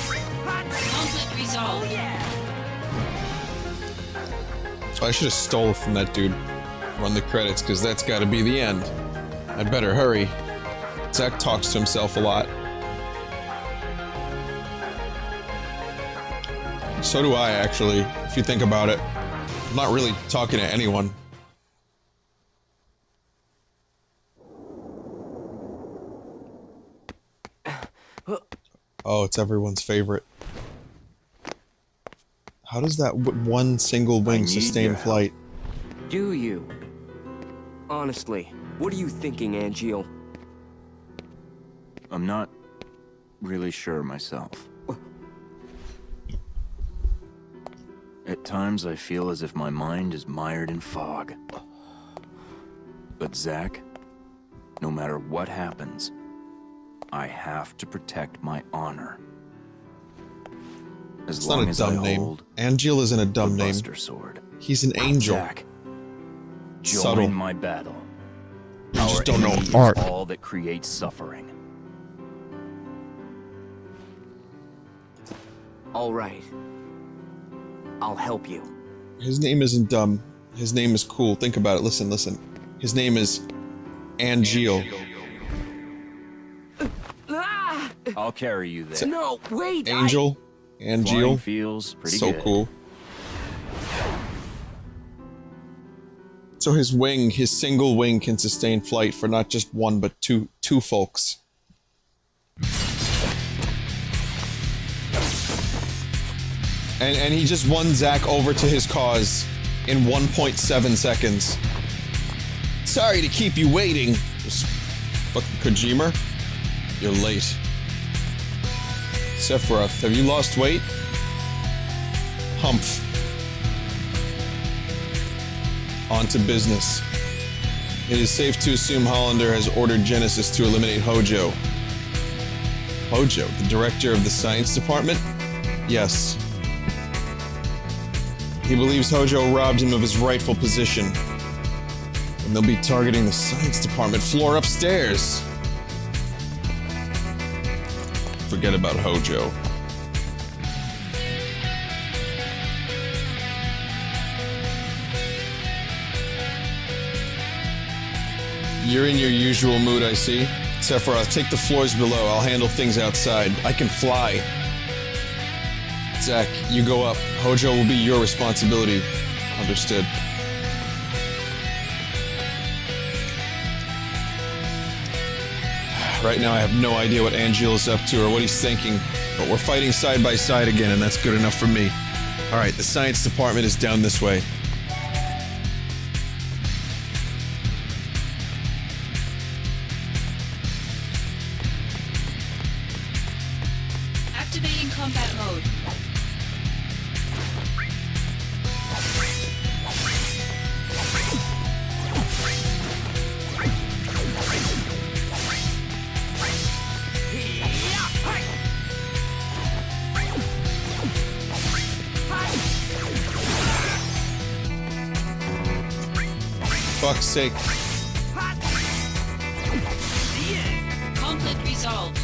Conflict resolved. I should have stole from that dude. Run the credits, because that's got to be the end. I better hurry. Zack talks to himself a lot. So do I, actually, if you think about it. I'm not really talking to anyone. Oh, it's everyone's favorite. How does that one single wing sustain flight? Do you? Honestly, what are you thinking, Angeal? I'm not really sure myself. At times I feel as if my mind is mired in fog. But Zack, no matter what happens, I have to protect my honor. As It's long not a as I dumb name. hold Angeal isn't a the dumb name. Buster Sword. He's an angel. Zack, join Subtle. my battle. You just Our don't know enemy is art. all that creates suffering. All right. I'll help you. His name isn't dumb. His name is cool. Think about it. Listen. His name is Angeal. I'll carry you there. No, wait! Angel. Flying Angeal. feels pretty So good. cool. So his wing, his single wing can sustain flight for not just one, but two folks. And he just won Zack over to his cause in 1.7 seconds. Sorry to keep you waiting. Just fucking Kojima. You're late. Sephiroth, have you lost weight? Humph. On to business. It is safe to assume Hollander has ordered Genesis to eliminate Hojo. Hojo, the director of the science department? Yes. He believes Hojo robbed him of his rightful position. And they'll be targeting the science department floor upstairs. Forget about Hojo. You're in your usual mood, I see. Sephiroth, take the floors below. I'll handle things outside. I can fly. Zack, you go up. Hojo will be your responsibility. Understood. Right now I have no idea what Angeal is up to or what he's thinking, but we're fighting side by side again, and that's good enough for me. Alright, the science department is down this way. Activating combat mode. Fuck's sake. Conflict resolved.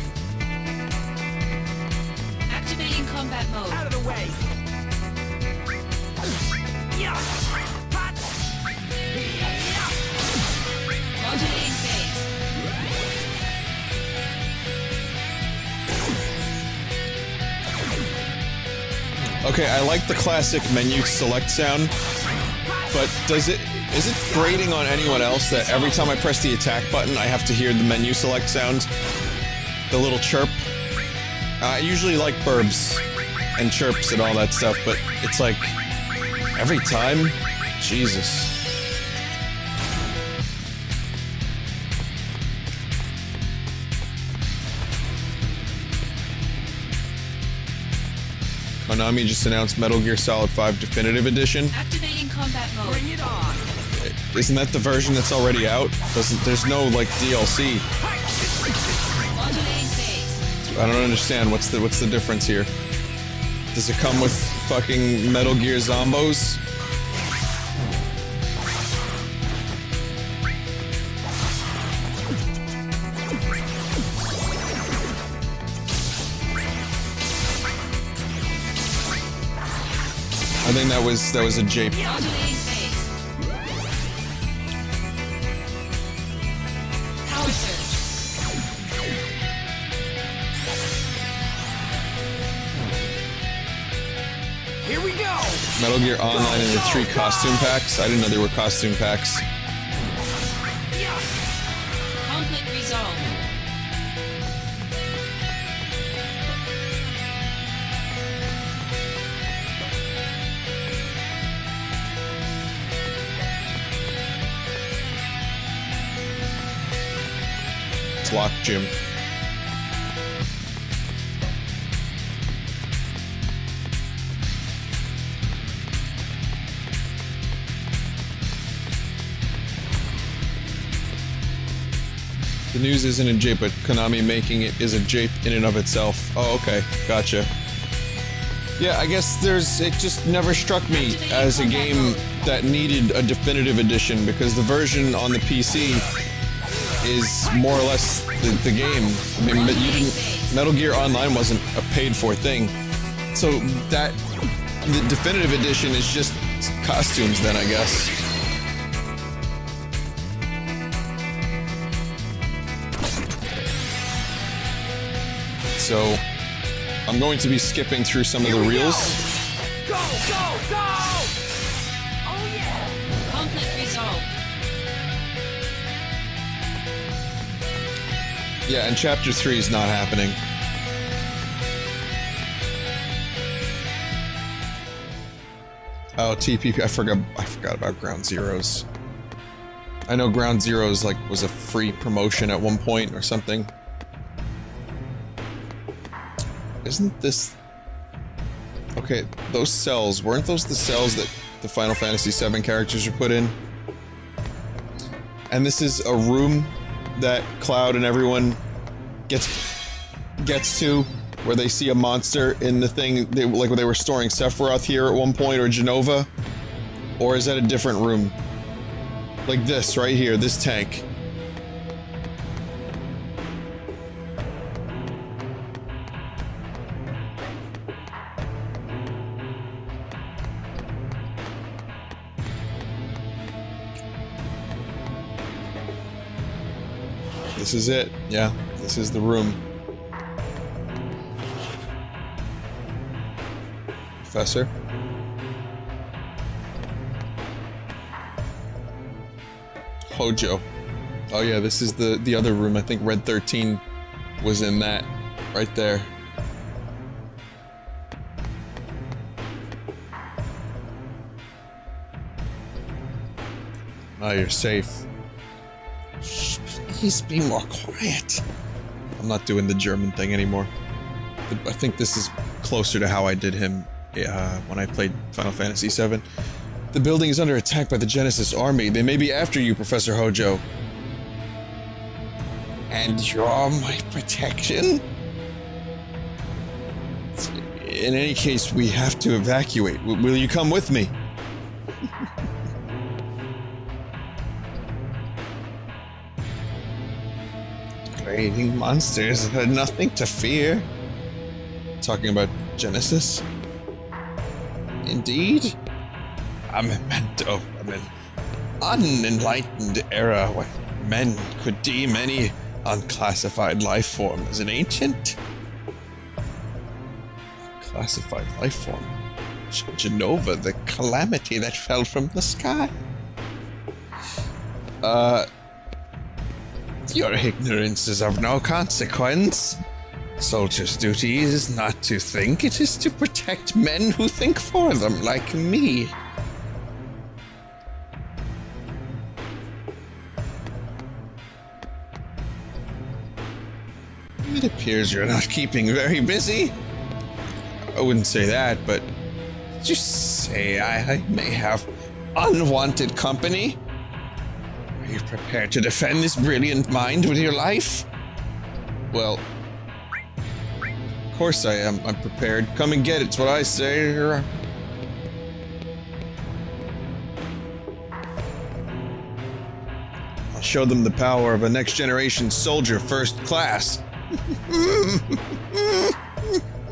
Activating combat mode. Out of the way! Modulating phase. Okay, I like the classic menu select sound, but is it grating on anyone else that every time I press the attack button, I have to hear the menu select sound? The little chirp? I usually like burbs and chirps and all that stuff, but it's like, every time? Jesus. Konami just announced Metal Gear Solid 5 Definitive Edition. Activating combat mode. Bring it on! Isn't that the version that's already out? There's no, like, DLC. Modulating phase. I don't understand. What's the difference here? Does it come with fucking Metal Gear Zombos? I think that was a jape. Modulating phase. Power surge. Here we go! Metal Gear Online and the 3 costume packs. I didn't know there were costume packs. Conflict resolved. It's locked, Jim. The news isn't a jape, but Konami making it is a jape in and of itself. Oh, okay. Gotcha. Yeah, I guess it just never struck me as a game that needed a definitive edition, because the version on the PC is more or less the game. I mean, Metal Gear Online wasn't a paid-for thing. So the definitive edition is just costumes then, I guess. So, I'm going to be skipping through some of the reels. Go, go, go! Oh yeah! Conflict resolved. Yeah, and Chapter 3 is not happening. Oh, TPP, I forgot about Ground Zeroes. I know Ground Zeroes, like, was a free promotion at one point or something. Isn't this... Okay, those cells, weren't those the cells that the Final Fantasy VII characters were put in? And this is a room that Cloud and everyone gets to, where they see a monster in the thing, like when they were storing Sephiroth here at one point, or Genova? Or is that a different room? Like this, right here, this tank. This is it. Yeah, this is the room. Professor? Hojo. Oh yeah, this is the other room. I think Red 13 was in that. Right there. Now you're safe. Shh, please be more quiet. I'm not doing the German thing anymore. I think this is closer to how I did him when I played Final Fantasy VII. The building is under attack by the Genesis army. They may be after you, Professor Hojo. And you're my protection? In any case, we have to evacuate. Will you come with me? Degrading monsters had nothing to fear. Talking about Genesis? Indeed? A memento of an unenlightened era when men could deem any unclassified life form as an ancient. Classified life form. Genova, the calamity that fell from the sky. Your ignorance is of no consequence. Soldier's duty is not to think, it is to protect men who think for them, like me. It appears you're not keeping very busy. I wouldn't say that, but just say I may have unwanted company. Are you prepared to defend this brilliant mind with your life? Well, of course I am. I'm prepared. Come and get it, it's what I say. I'll show them the power of a next-generation soldier first class.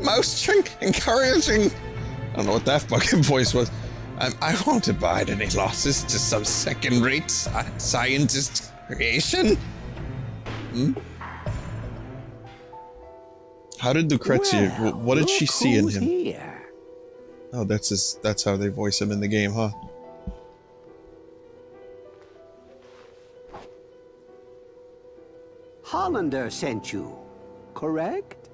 Most encouraging. I don't know what that fucking voice was. I won't abide any losses to some second-rate scientist creation. How did Lucrezia? Well, what did she see in him? Here. Oh, that's how they voice him in the game, huh? Hollander sent you, correct?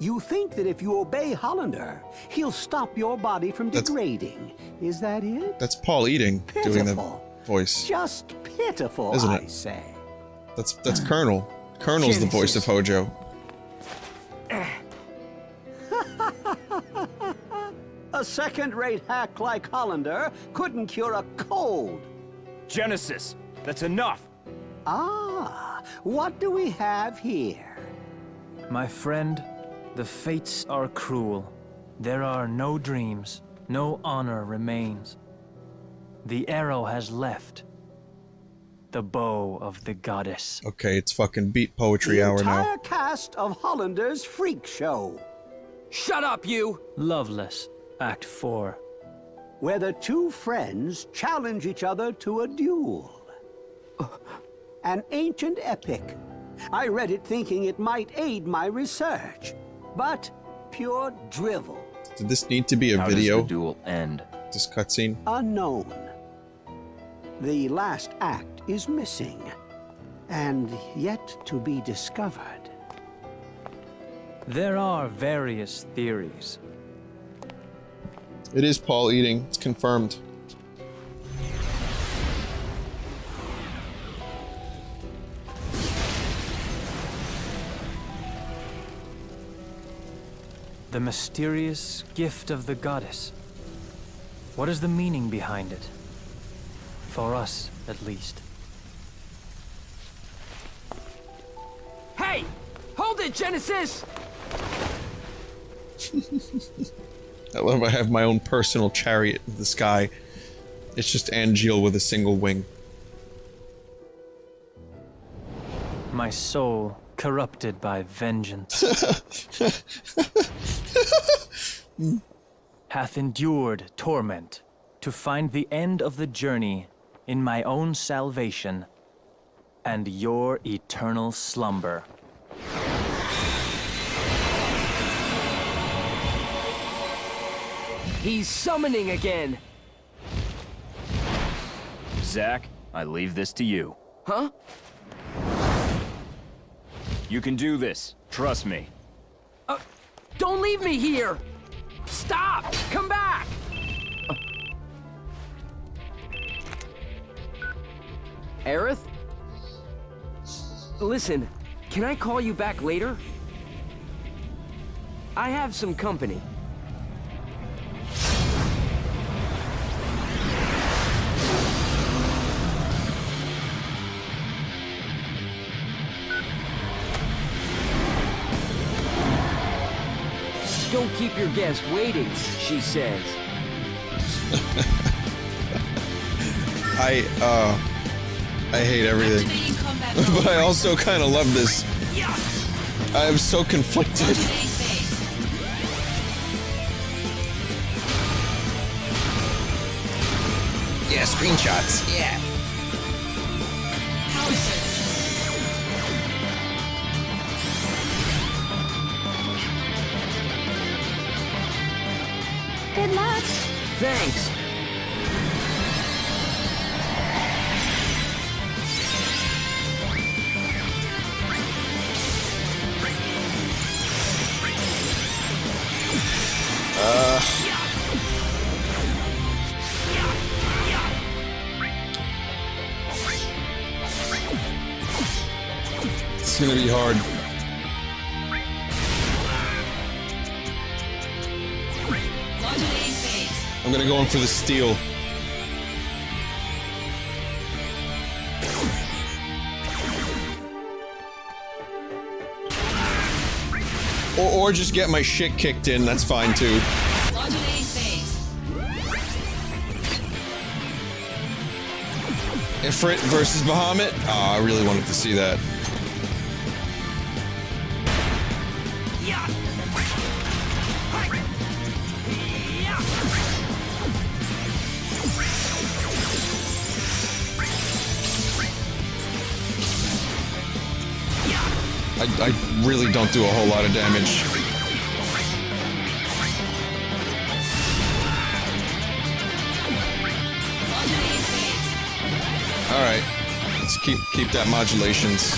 You think that if you obey Hollander, he'll stop your body from degrading. Is that it? That's Paul Eating doing the Pitiful. voice. Just pitiful, Isn't I it? say. That's Colonel. Colonel's the voice of Hojo. A second-rate hack like Hollander couldn't cure a cold. Genesis, that's enough. Ah, what do we have here? My friend, the fates are cruel. There are no dreams, no honor remains. The arrow has left. The bow of the goddess. Okay, it's fucking beat poetry The hour entire now. cast of Hollander's freak show, Shut up, you! Loveless, Act 4. where the two friends challenge each other to a duel. An ancient epic. I read it thinking it might aid my research, but pure drivel. Did this need to be a How video? does the duel end? This cutscene? Unknown. The last act is missing, and yet to be discovered. There are various theories. It is Paul Eating. It's confirmed. The mysterious gift of the goddess. What is the meaning behind it? For us, at least. Hey! Hold it, Genesis! I love I have my own personal chariot in the sky. It's just Angeal with a single wing. My soul corrupted by vengeance. Hath endured torment to find the end of the journey in my own salvation and your eternal slumber. He's summoning again! Zack, I leave this to you. Huh? You can do this. Trust me. Don't leave me here! Stop! Come back! Aerith? Listen, can I call you back later? I have some company. Don't keep your guest waiting, she says. I hate everything. Activating combat But mode. I also kind of love this. I am so conflicted. Modulating phase. Yeah, screenshots. Yeah. Power surge. Good luck. Thanks. It's gonna be hard. Modulating phase. I'm gonna go in for the steal. Or just get my shit kicked in, that's fine too. Modulating phase. Ifrit versus Bahamut? Ah, I really wanted to see that. I really don't do a whole lot of damage. Modulating phase. Alright. Let's keep that modulations.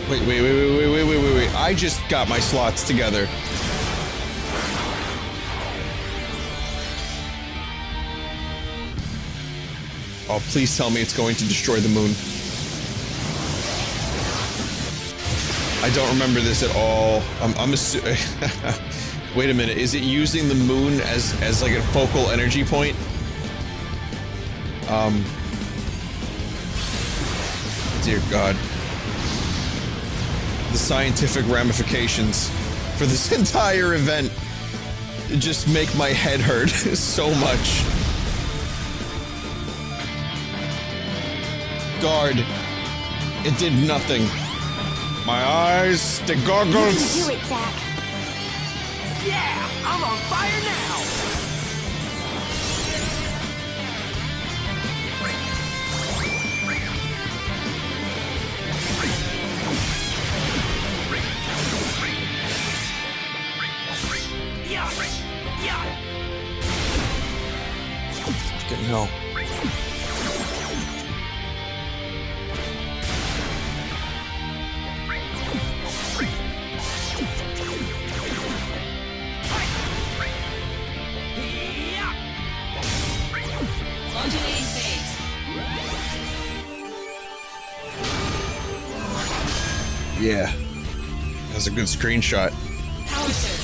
Wait. I just got my slots together. Oh, please tell me it's going to destroy the moon. I don't remember this at all. I'm assuming. Wait a minute. Is it using the moon as like a focal energy point? Dear God. The scientific ramifications for this entire event just make my head hurt so much. Guard. It did nothing. My eyes, the goggles. You can do it, Zack. Yeah, I'm on fire now. Fucking hell. Modulating phase. Yeah. That's a good screenshot. Power surge.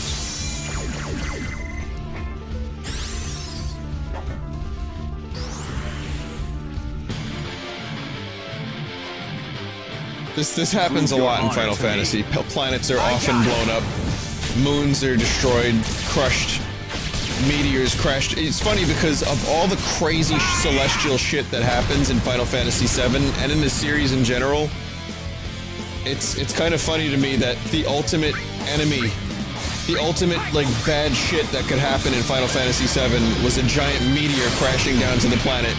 This happens a lot in Final Fantasy. Planets are often blown up. Moons are destroyed, crushed. Meteors crashed. It's funny because of all the crazy celestial shit that happens in Final Fantasy VII and in the series in general, it's kind of funny to me that the ultimate enemy, the ultimate like bad shit that could happen in Final Fantasy VII was a giant meteor crashing down to the planet.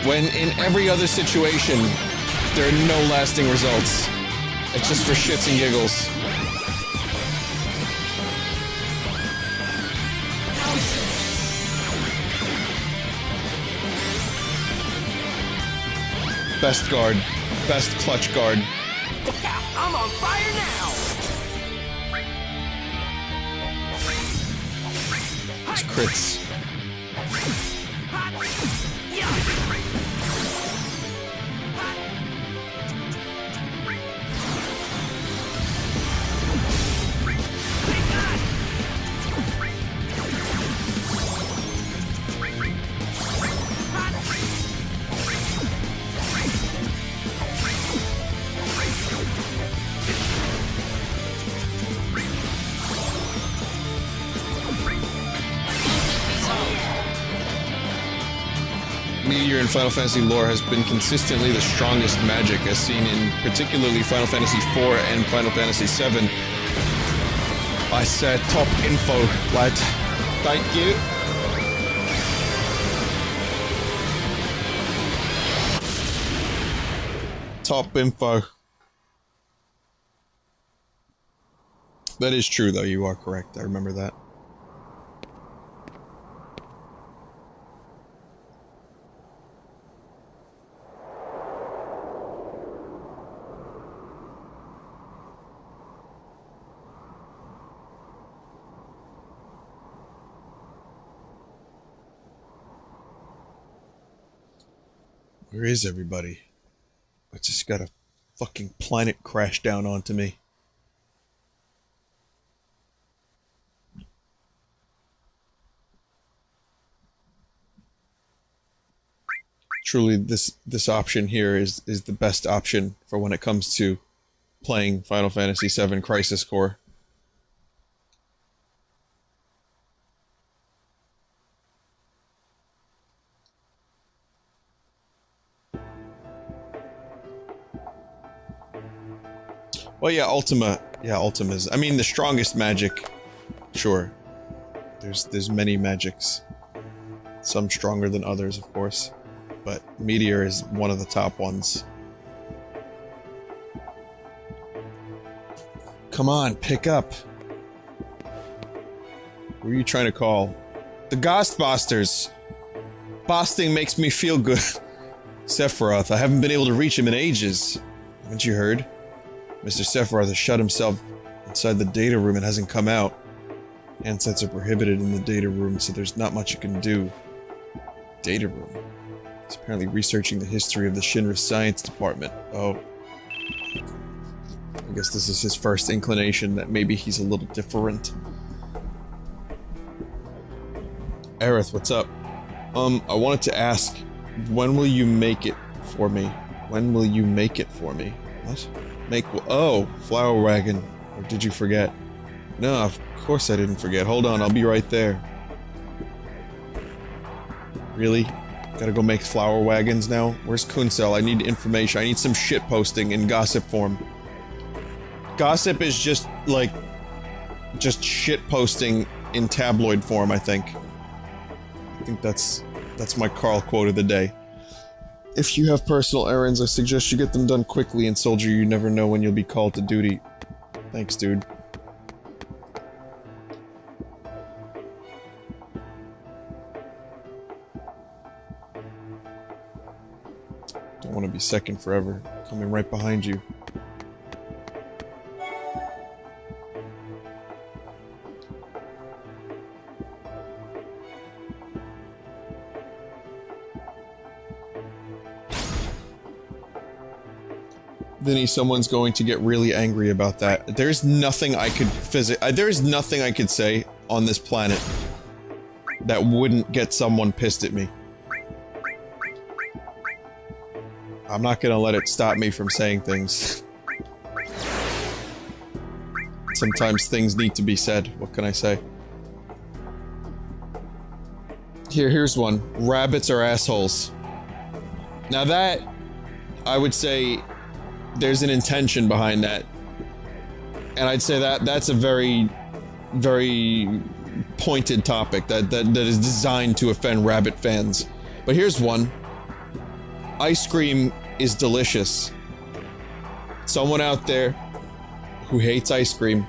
When in every other situation, there are no lasting results. It's just for shits and giggles. Power surge. Best guard. Best clutch guard. Yeah, I'm on fire now. It's crits. Yeah. meteor in Final Fantasy lore has been consistently the strongest magic, as seen in particularly Final Fantasy IV and Final Fantasy VII. I said top info, lad. Thank you. Top info. That is true, though. You are correct. I remember that. Where is everybody? I just got a fucking planet crash down onto me. Truly, this option here is the best option for when it comes to playing Final Fantasy VII Crisis Core. Well, yeah, Ultima. Yeah, Ultima's. I mean, the strongest magic. Sure. There's many magics. Some stronger than others, of course. But Meteor is one of the top ones. Come on, pick up. Who are you trying to call? The Ghostbusters! Bosting makes me feel good. Sephiroth, I haven't been able to reach him in ages. Haven't you heard? Mr. Sephiroth has shut himself inside the data room and hasn't come out. Handsets are prohibited in the data room, so there's not much you can do. Data room? He's apparently researching the history of the Shinra Science Department. Oh. I guess this is his first inclination that maybe he's a little different. Aerith, what's up? I wanted to ask, when will you make it for me? When will you make it for me? What? Oh, flower wagon. Or did you forget? No, of course I didn't forget. Hold on, I'll be right there. Really? Gotta go make flower wagons now? Where's Kunsel? I need information. I need some shit posting in gossip form. Gossip is just, like, just shit posting in tabloid form, I think. I think that's my Carl quote of the day. If you have personal errands, I suggest you get them done quickly, and soldier, you never know when you'll be called to duty. Thanks, dude. Don't want to be second forever. Coming right behind you. Vinny, someone's going to get really angry about that. There's nothing I could there's nothing I could say on this planet that wouldn't get someone pissed at me. I'm not gonna let it stop me from saying things. Sometimes things need to be said. What can I say? Here's one. Rabbits are assholes. Now that, I would say, there's an intention behind that. And I'd say that's a very, very pointed topic that is designed to offend rabbit fans. But here's one. Ice cream is delicious. Someone out there who hates ice cream,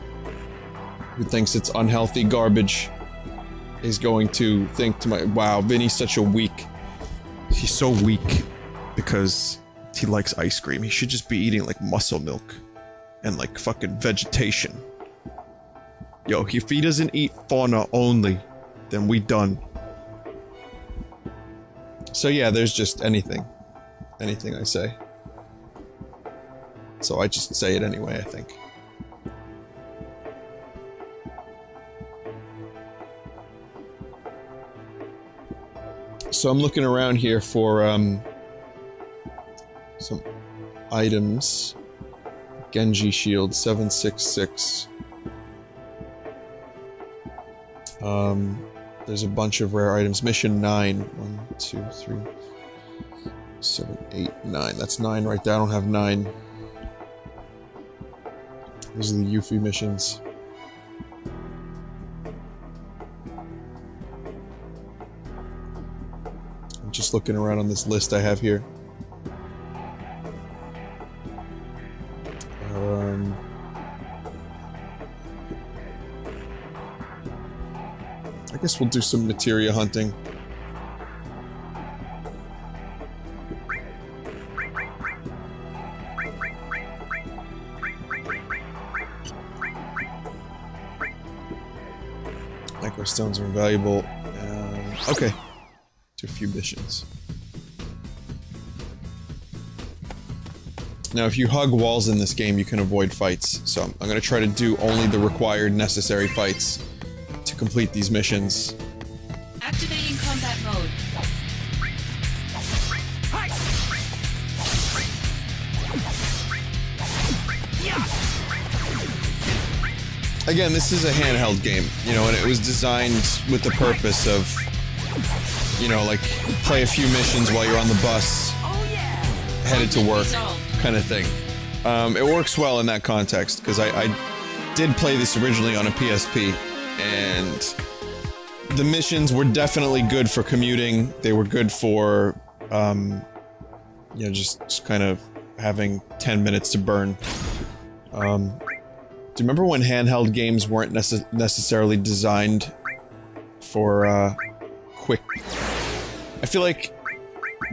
who thinks it's unhealthy garbage, is going to think to wow, Vinny's such a weak. He's so weak because he likes ice cream. He should just be eating like muscle milk and like fucking vegetation. Yo, if he doesn't eat fauna only, then we done. So yeah, there's just anything I say. So I just say it anyway, I think. So I'm looking around here for some items. Genji shield 766. There's a bunch of rare items. Mission 9. 1, 2, 3. 7, 8, 9. That's 9 right there. I don't have 9. These are the Yuffie missions. I'm just looking around on this list I have here. I guess we'll do some materia hunting. Microstones are invaluable. Okay. Do a few missions. Now, if you hug walls in this game, you can avoid fights. So I'm going to try to do only the required necessary fights to complete these missions. Activating combat mode. Again, this is a handheld game, you know, and it was designed with the purpose of, you know, like, play a few missions while you're on the bus, headed to work, kind of thing. It works well in that context, because I did play this originally on a PSP, and the missions were definitely good for commuting. They were good for, you know, just kind of having 10 minutes to burn. Do you remember when handheld games weren't necessarily designed for, quick... I feel like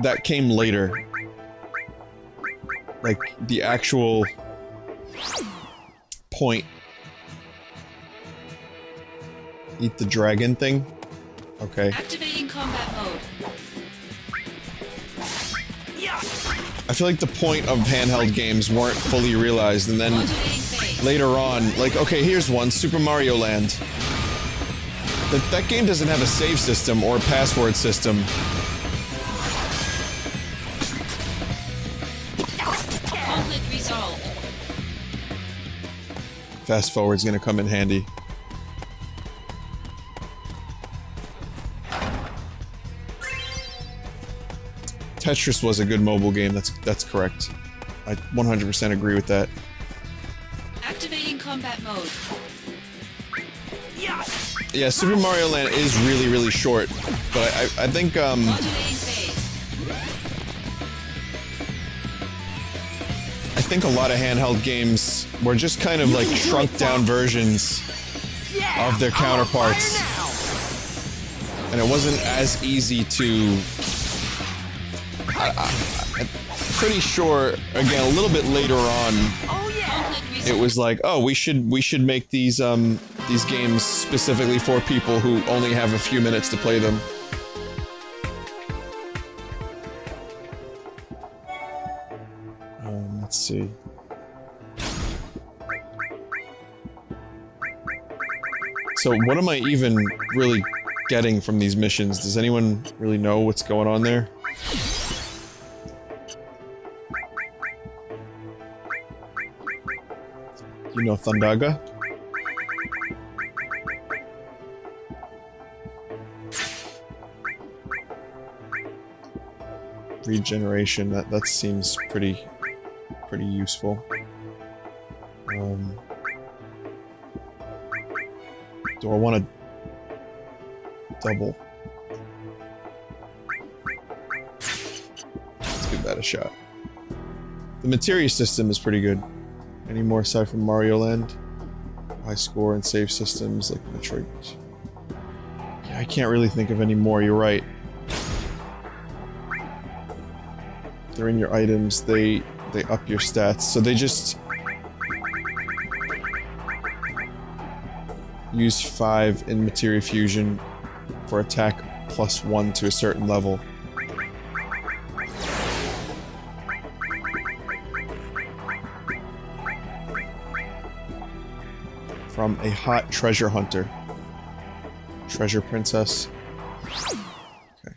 that came later. Like, the actual point... Eat the dragon thing? Okay. Activating combat mode. I feel like the point of handheld games weren't fully realized, and then later on, like, okay, here's one, Super Mario Land. That game doesn't have a save system or a password system. Conflict resolved. Fast forward's gonna come in handy. Tetris was a good mobile game, that's correct. I 100% agree with that. Activating combat mode. Yeah, Super Mario Land is really, really short, but I think, Modulating phase. I think a lot of handheld games were just kind of like shrunk down versions of their counterparts. And it wasn't as easy to... I'm pretty sure, again, a little bit later on, it was like, oh, we should make these games specifically for people who only have a few minutes to play them. Let's see. So what am I even really getting from these missions? Does anyone really know what's going on there? You know Thundaga? Regeneration, that seems pretty useful. Do I want to double? Let's give that a shot. The materia system is pretty good. Any more aside from Mario Land? High score and save systems like Metroid. Yeah, I can't really think of any more, you're right. They're in your items, they up your stats, so they just... Use 5 in Materia Fusion for attack +1 to a certain level. From a hot treasure hunter. Treasure princess. Okay.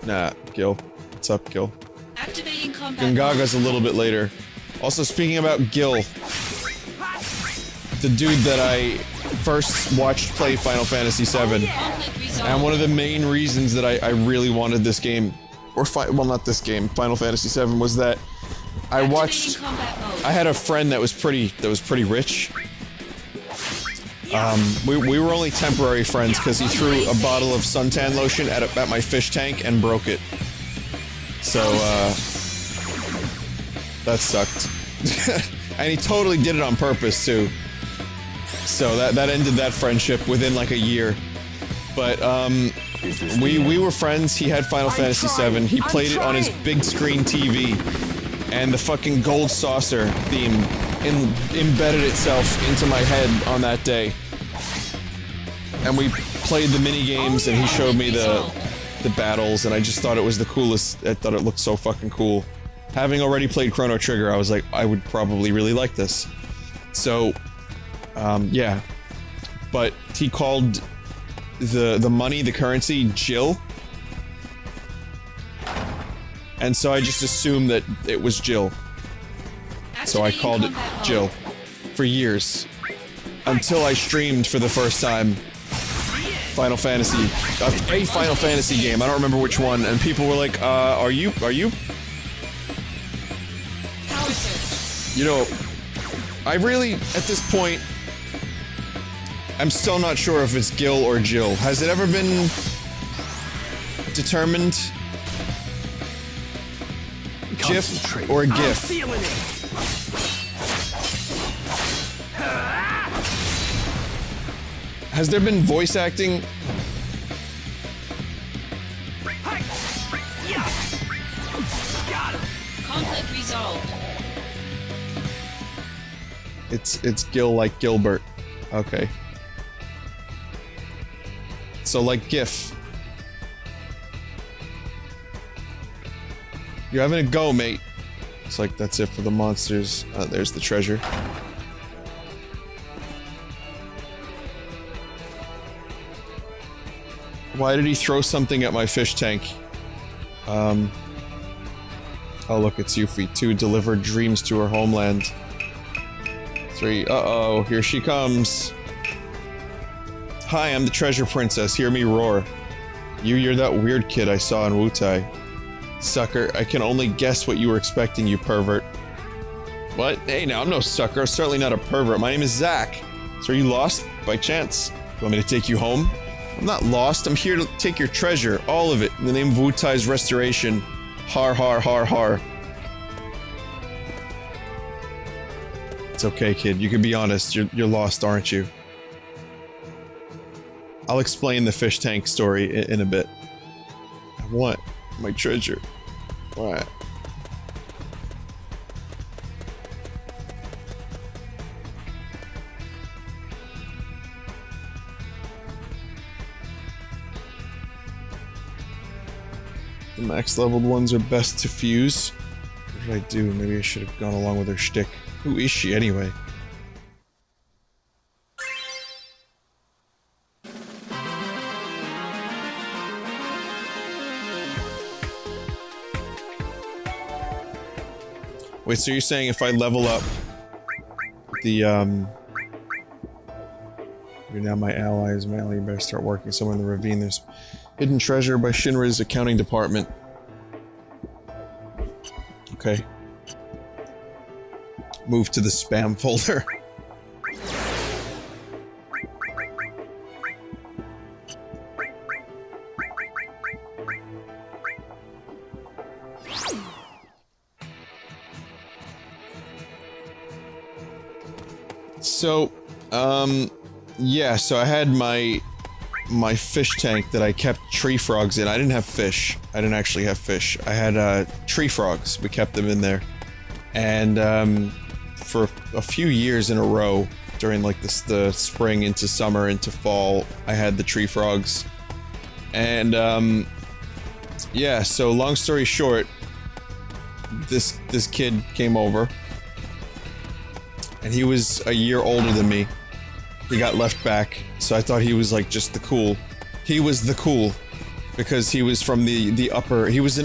Nah, Gil. What's up, Gil? Activating combat. Gangaga's a little bit later. Also, speaking about Gil, the dude that I first watched play Final Fantasy VII. Conflict resolved. And one of the main reasons that I really wanted this game, or well, not this game, Final Fantasy VII, was that I watched. Activating combat mode. I had a friend that was pretty rich. We were only temporary friends because he threw a bottle of suntan lotion at my fish tank and broke it. So that sucked. And he totally did it on purpose too. So that ended that friendship within like a year. But we were friends. He had Final Fantasy VII. He played it on his big screen TV, and the fucking gold saucer theme embedded itself into my head on that day. And we played the mini games, and he showed me the battles, and I just thought it was the coolest. I thought it looked so fucking cool. Having already played Chrono Trigger, I was like, I would probably really like this. So, yeah. But he called the money, the currency, Jill. And so I just assumed that it was Jill. So I called it Jill for years. Until I streamed for the first time Final Fantasy, a Final Fantasy game, I don't remember which one, and people were like, are you? You know, I really, at this point, I'm still not sure if it's Gil or Jill. Has it ever been determined? GIF or GIF? Has there been voice acting? Conflict resolved. It's Gil like Gilbert. Okay. So like GIF. You're having a go, mate. It's like, that's it for the monsters. There's the treasure. Why did he throw something at my fish tank? Oh look, it's Yuffie. 2 delivered dreams to her homeland. 3, uh-oh, here she comes. Hi, I'm the treasure princess, hear me roar. You're that weird kid I saw in Wutai. Sucker, I can only guess what you were expecting, you pervert. What? Hey, now, I'm no sucker, I'm certainly not a pervert. My name is Zach. So are you lost, by chance? You want me to take you home? I'm not lost, I'm here to take your treasure, all of it, in the name of Wutai's restoration. Har har har har. It's okay, kid, you can be honest, you're lost, aren't you? I'll explain the fish tank story in a bit. I want my treasure. What? The max leveled ones are best to fuse. What did I do? Maybe I should have gone along with her shtick. Who is she anyway? Wait, so you're saying if I level up the, you're now my allies, you better start working somewhere in the ravine. There's hidden treasure by Shinra's accounting department. Okay. Move to the spam folder. So, yeah, so I had my fish tank that I kept tree frogs in. I didn't have fish. I didn't actually have fish. I had, tree frogs. We kept them in there. And, for a few years in a row, during, like, the spring into summer into fall, I had the tree frogs. And, yeah, so long story short, this kid came over. And he was a year older than me. He got left back, so I thought he was like just the cool. He was the cool, because he was from the upper. He was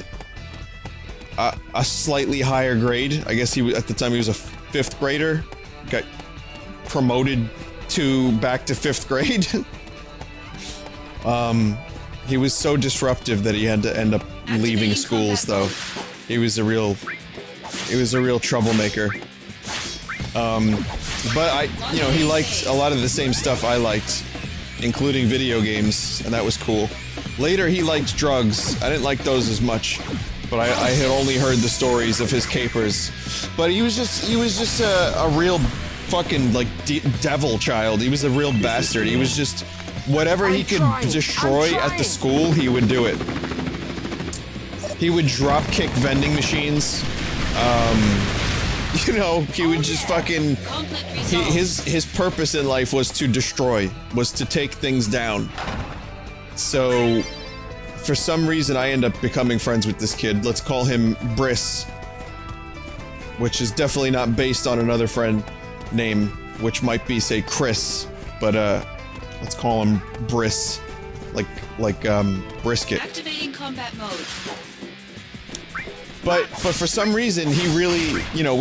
a slightly higher grade. I guess he was, at the time he was a 5th grader. Got promoted back to 5th grade. He was so disruptive that he had to end up leaving schools, though. He was a real troublemaker. But you know, he liked a lot of the same stuff I liked, including video games, and that was cool. Later, he liked drugs. I didn't like those as much, but I had only heard the stories of his capers. But he was just a real fucking, like, devil child. He was a real bastard. He was just... Whatever he could destroy at the school, he would do it. He would drop kick vending machines. You know, he would just fucking... His purpose in life was to destroy, was to take things down. So, for some reason, I end up becoming friends with this kid. Let's call him Briss. Which is definitely not based on another friend name, which might be, say, Chris. But, let's call him Briss. Like brisket. Activating combat mode. But for some reason, he really, you know,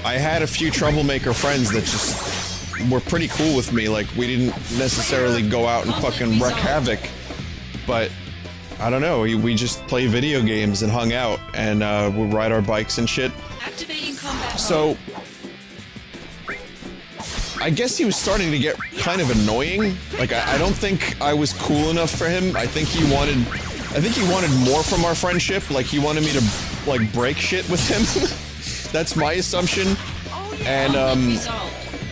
I had a few troublemaker friends that just were pretty cool with me. Like, we didn't necessarily go out and fucking wreak havoc, but I don't know, we just played video games and hung out, and we'd ride our bikes and shit. Activating combat mode. So, I guess he was starting to get kind of annoying. Like, I don't think I was cool enough for him. I think he wanted more from our friendship. Like, he wanted me to, like, break shit with him. That's my assumption. And,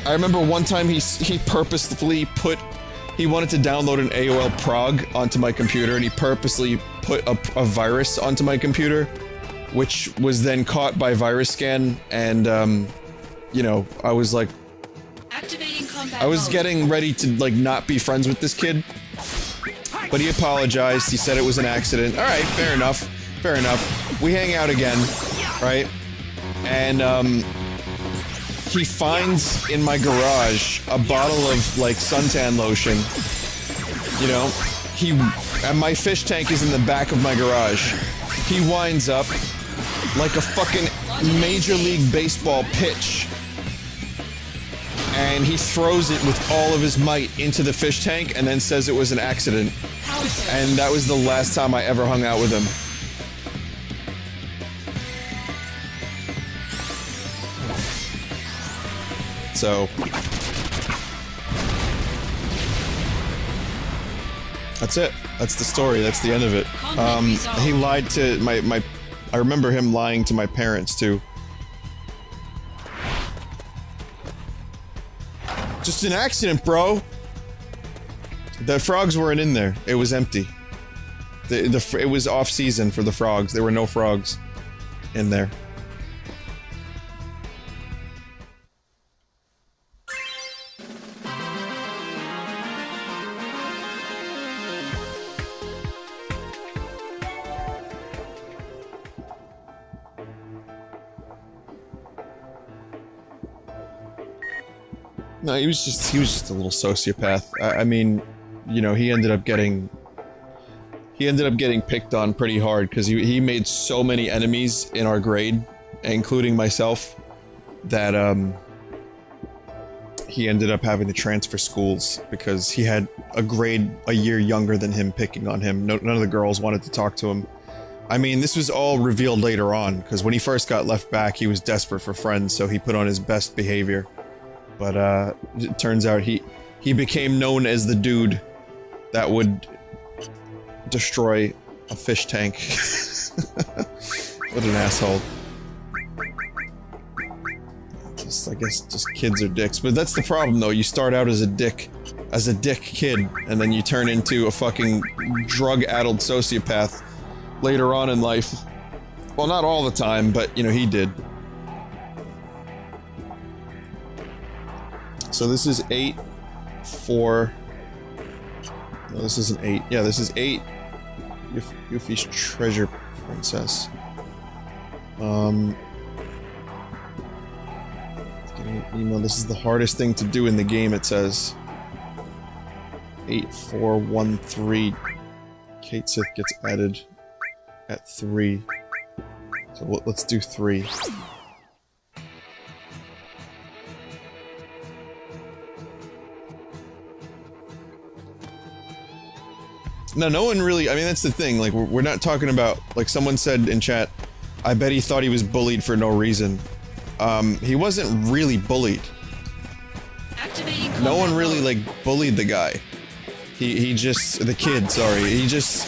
I remember one time he purposefully he wanted to download an AOL prog onto my computer, and he purposely put a virus onto my computer, which was then caught by virus scan, and, you know, I was like, Activating combat I was mode. getting ready to, like, not be friends with this kid. But he apologized, he said it was an accident. Alright, fair enough. Fair enough. We hang out again, right? And, he finds in my garage a bottle of, like, suntan lotion. You know? And my fish tank is in the back of my garage. He winds up like a fucking Major League Baseball pitch. And he throws it with all of his might into the fish tank and then says it was an accident. And that was the last time I ever hung out with him. So... that's it. That's the story. That's the end of it. He lied to my... I remember him lying to my parents, too. Just an accident, bro. The frogs weren't in there. It was empty. It was off season for the frogs. There were no frogs in there. No, he was just a little sociopath. I mean, you know, he ended up getting picked on pretty hard because he made so many enemies in our grade, including myself, that he ended up having to transfer schools because he had a grade a year younger than him picking on him. None of the girls wanted to talk to him. I mean, this was all revealed later on because when he first got left back, he was desperate for friends, so he put on his best behavior. But, it turns out he became known as the dude that would destroy a fish tank. What an asshole. I guess just kids are dicks. But that's the problem, though. You start out as a dick kid, and then you turn into a fucking drug-addled sociopath later on in life. Well, not all the time, but, you know, he did. So this is 8 for... No, this isn't 8. Yeah, this is 8. Yuffie's Treasure Princess. Getting an email. This is the hardest thing to do in the game, it says. 8413. Kate Sith gets added at 3. So let's do 3. No one really, I mean, that's the thing, like, we're not talking about, like someone said in chat, I bet he thought he was bullied for no reason. He wasn't really bullied. Activating No one combat really, mode. like, bullied the guy. He just, the kid, sorry, he just,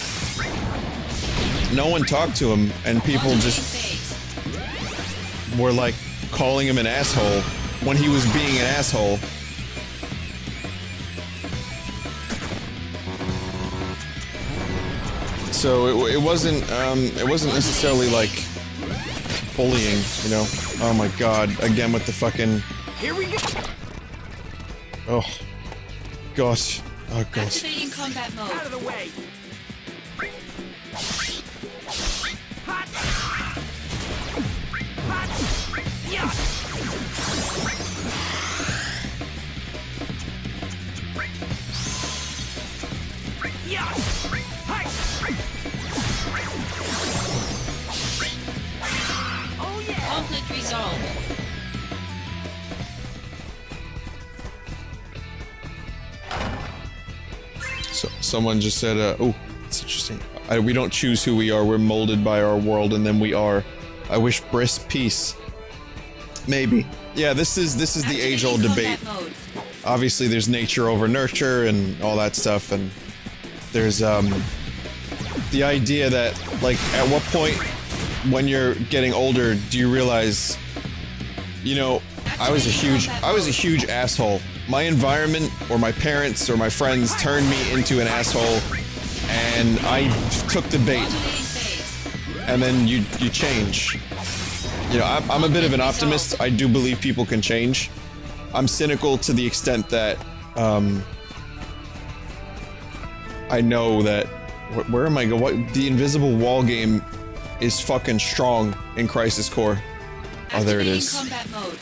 no one talked to him, and people Modulating just phase. were, like, calling him an asshole when he was being an asshole. So it wasn't necessarily like bullying, you know? Oh my god, again with the fucking... Here we go. Oh. Gosh. Oh gosh. Activating combat mode. Out of the way. Hot. Hot. Yeah. Yeah. Hi. Oh yeah. Conflict resolved. So, someone just said, oh, it's interesting. We don't choose who we are, we're molded by our world and then we are. I wish Briss peace. Maybe. Yeah, this is the age-old debate. Combat mode. Obviously there's nature over nurture and all that stuff, and there's the idea that, like, at what point when you're getting older do you realize, you know, I was a huge asshole. My environment or my parents or my friends turned me into an asshole, and I took the bait. Modulating phase. And then you change. You know, I'm a bit of an optimist. I do believe people can change. I'm cynical to the extent that I know that where am I going? What, the invisible wall game is fucking strong in Crisis Core. Oh, there it Activating is. combat mode.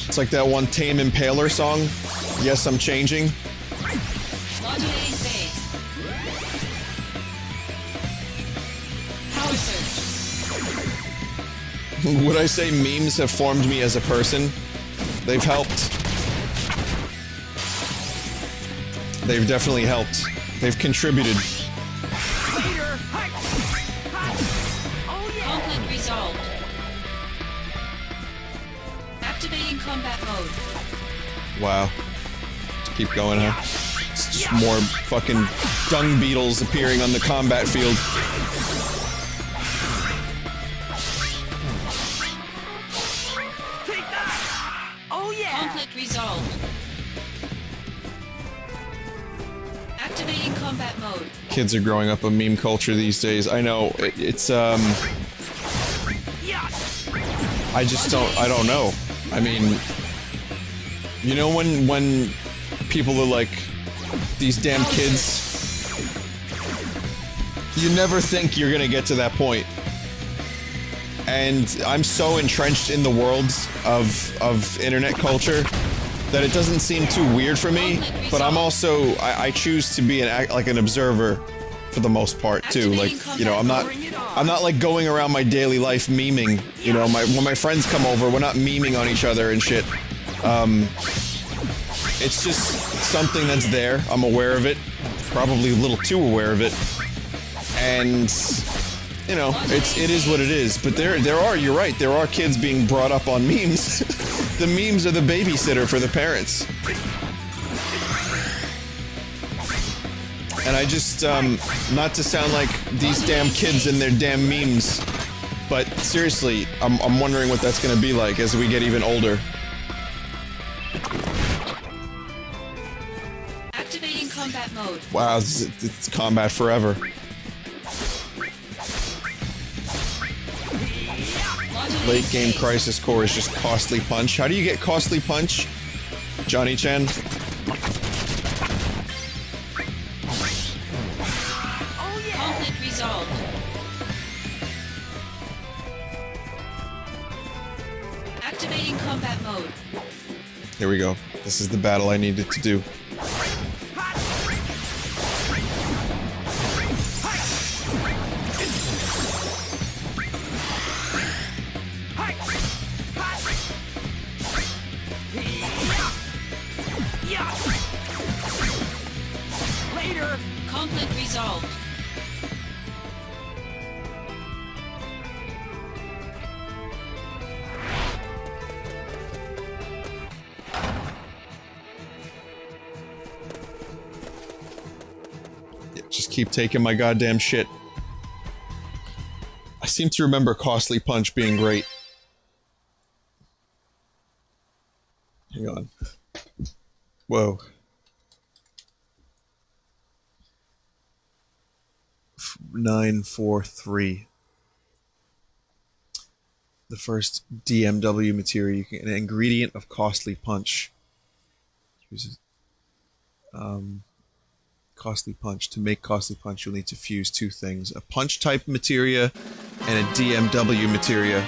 It's like that one Tame Impaler song. Yes, I'm changing. Modulating phase. Power surge. Would I say memes have formed me as a person? They've helped. They've definitely helped. They've contributed. Later. Hi. Hi. Oh yeah. Conflict resolved. Activating combat mode. Wow. Just keep going, huh? It's just more fucking dung beetles appearing on the combat field. Take that. Oh yeah. Conflict resolved. Activating combat mode. Kids are growing up a meme culture these days. I know, it's Yeah. I just don't know. I mean, you know when people are like, these damn kids, you never think you're gonna get to that point. And I'm so entrenched in the world of internet culture that it doesn't seem too weird for me, but I'm also, I choose to be an observer for the most part too. Like, you know, I'm not like going around my daily life memeing, you know, when my friends come over, we're not memeing on each other and shit. It's just something that's there. I'm aware of it, probably a little too aware of it. And, you know, it is what it is. But there are, you're right, there are kids being brought up on memes. The memes are the babysitter for the parents. And I just, not to sound like these damn kids and their damn memes, but seriously, I'm wondering what that's gonna be like as we get even older. Activating combat mode. Wow, it's combat forever. Modulating Late game phase. Crisis Core is just Costly Punch. How do you get Costly Punch? Johnny Chan? Conflict resolved. Activating combat mode. Here we go. This is the battle I needed to do. here! Conflict resolved. Yeah, just keep taking my goddamn shit. I seem to remember Costly Punch being great. Hang on. Whoa. 943. The first DMW material. You can, an ingredient of Costly Punch. Use Costly Punch. To make Costly Punch, you'll need to fuse two things: a punch type materia and a DMW materia.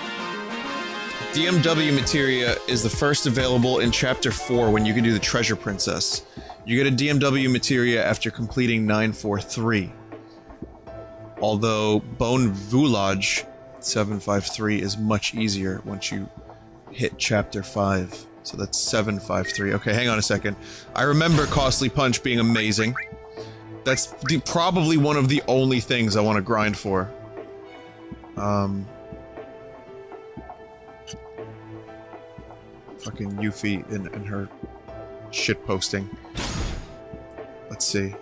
DMW materia is the first available in Chapter 4 when you can do the Treasure Princess. You get a DMW materia after completing 943. Although Bone Village 753 is much easier once you hit Chapter 5. So that's 753. Okay, hang on a second. I remember Costly Punch being amazing. That's probably one of the only things I want to grind for. Fucking Yuffie and her shit posting. Let's see.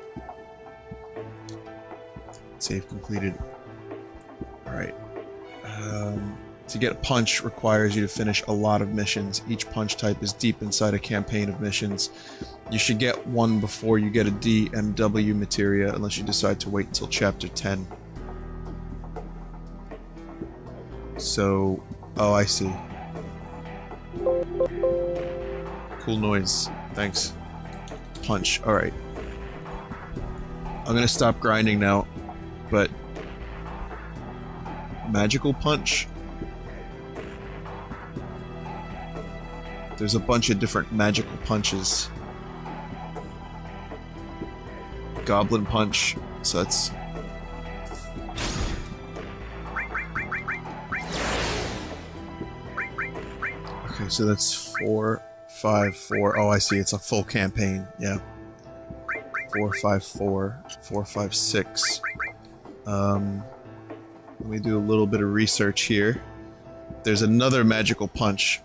Save completed. Alright. To get a punch requires you to finish a lot of missions. Each punch type is deep inside a campaign of missions. You should get one before you get a DMW materia, unless you decide to wait until Chapter 10. So... oh, I see. Cool noise. Thanks. Punch. Alright. I'm gonna stop grinding now, but... Magical Punch? There's a bunch of different magical punches. Goblin Punch, so that's... okay, so that's 4, 5, 4. Oh, I see, it's a full campaign, yeah. 4, 5, 4, 4, 5, 6. Let me do a little bit of research here. There's another magical punch.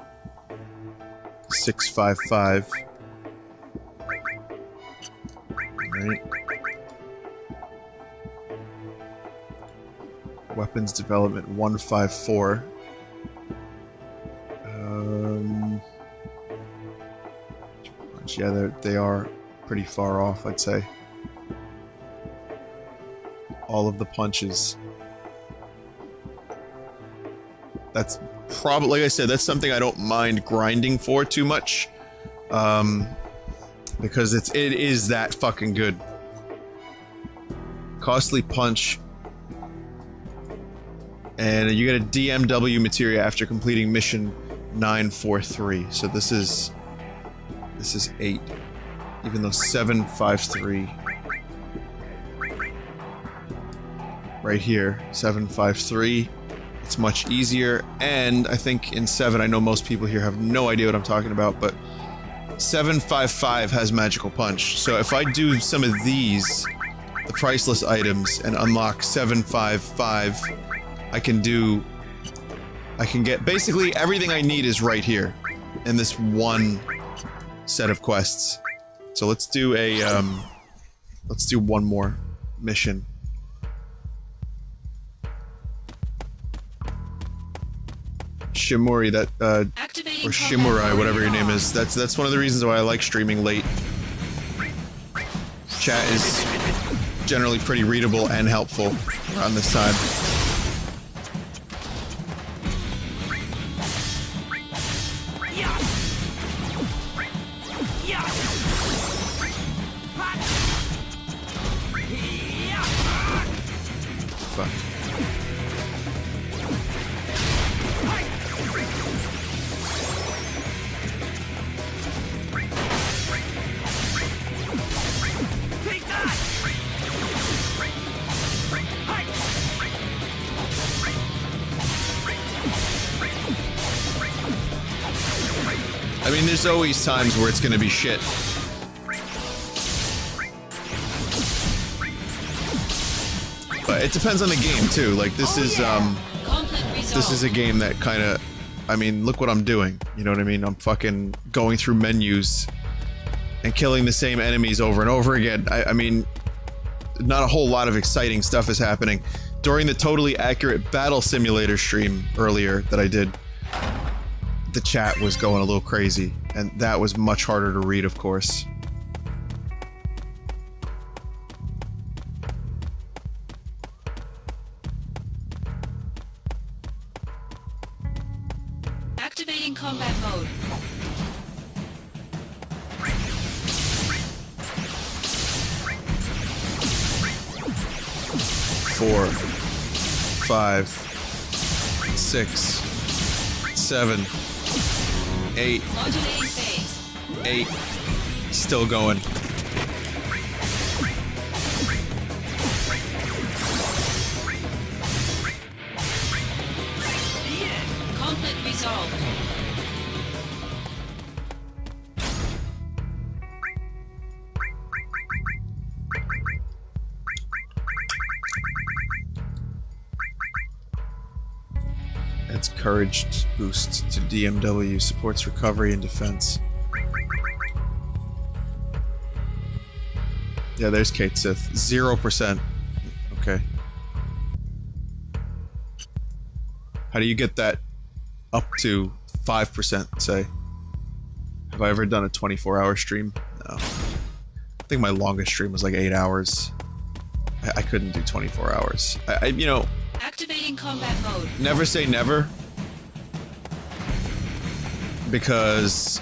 6, 5, 5. Alright. Weapons development 154. Yeah, they are pretty far off, I'd say. All of the punches. That's probably, like I said, that's something I don't mind grinding for too much. Because it is that fucking good. Costly Punch. And you get a DMW materia after completing mission 943. So this is 8. Even though 753. Right here, 753. It's much easier, and I think in 7, I know most people here have no idea what I'm talking about, but 755 has Magical Punch. So if I do some of these, the priceless items, and unlock 755, I can get basically everything I need is right here in this one set of quests. So let's do one more mission. Shimori, that, or Shimurai, whatever your name is. That's one of the reasons why I like streaming late. Chat is generally pretty readable and helpful around this time. Fuck. I mean, there's always times where it's gonna be shit. But it depends on the game too. Like this is Conflict resolved. this is a game that kind of, I mean, look what I'm doing. You know what I mean? I'm fucking going through menus and killing the same enemies over and over again. I mean, not a whole lot of exciting stuff is happening. During the Totally Accurate Battle Simulator stream earlier that I did, the chat was going a little crazy, and that was much harder to read, of course. Activating combat mode. Four, 5, 6, 7, 8, Modulating phase. 8. Still going. Conflict resolved. Adds courage boost to DMW, supports recovery and defense. Yeah, there's Kate Sith. 0%. Okay. How do you get that up to 5%, say? Have I ever done a 24-hour stream? No. I think my longest stream was like 8 hours. I couldn't do 24 hours. You know, Activating combat mode. never say never. Because,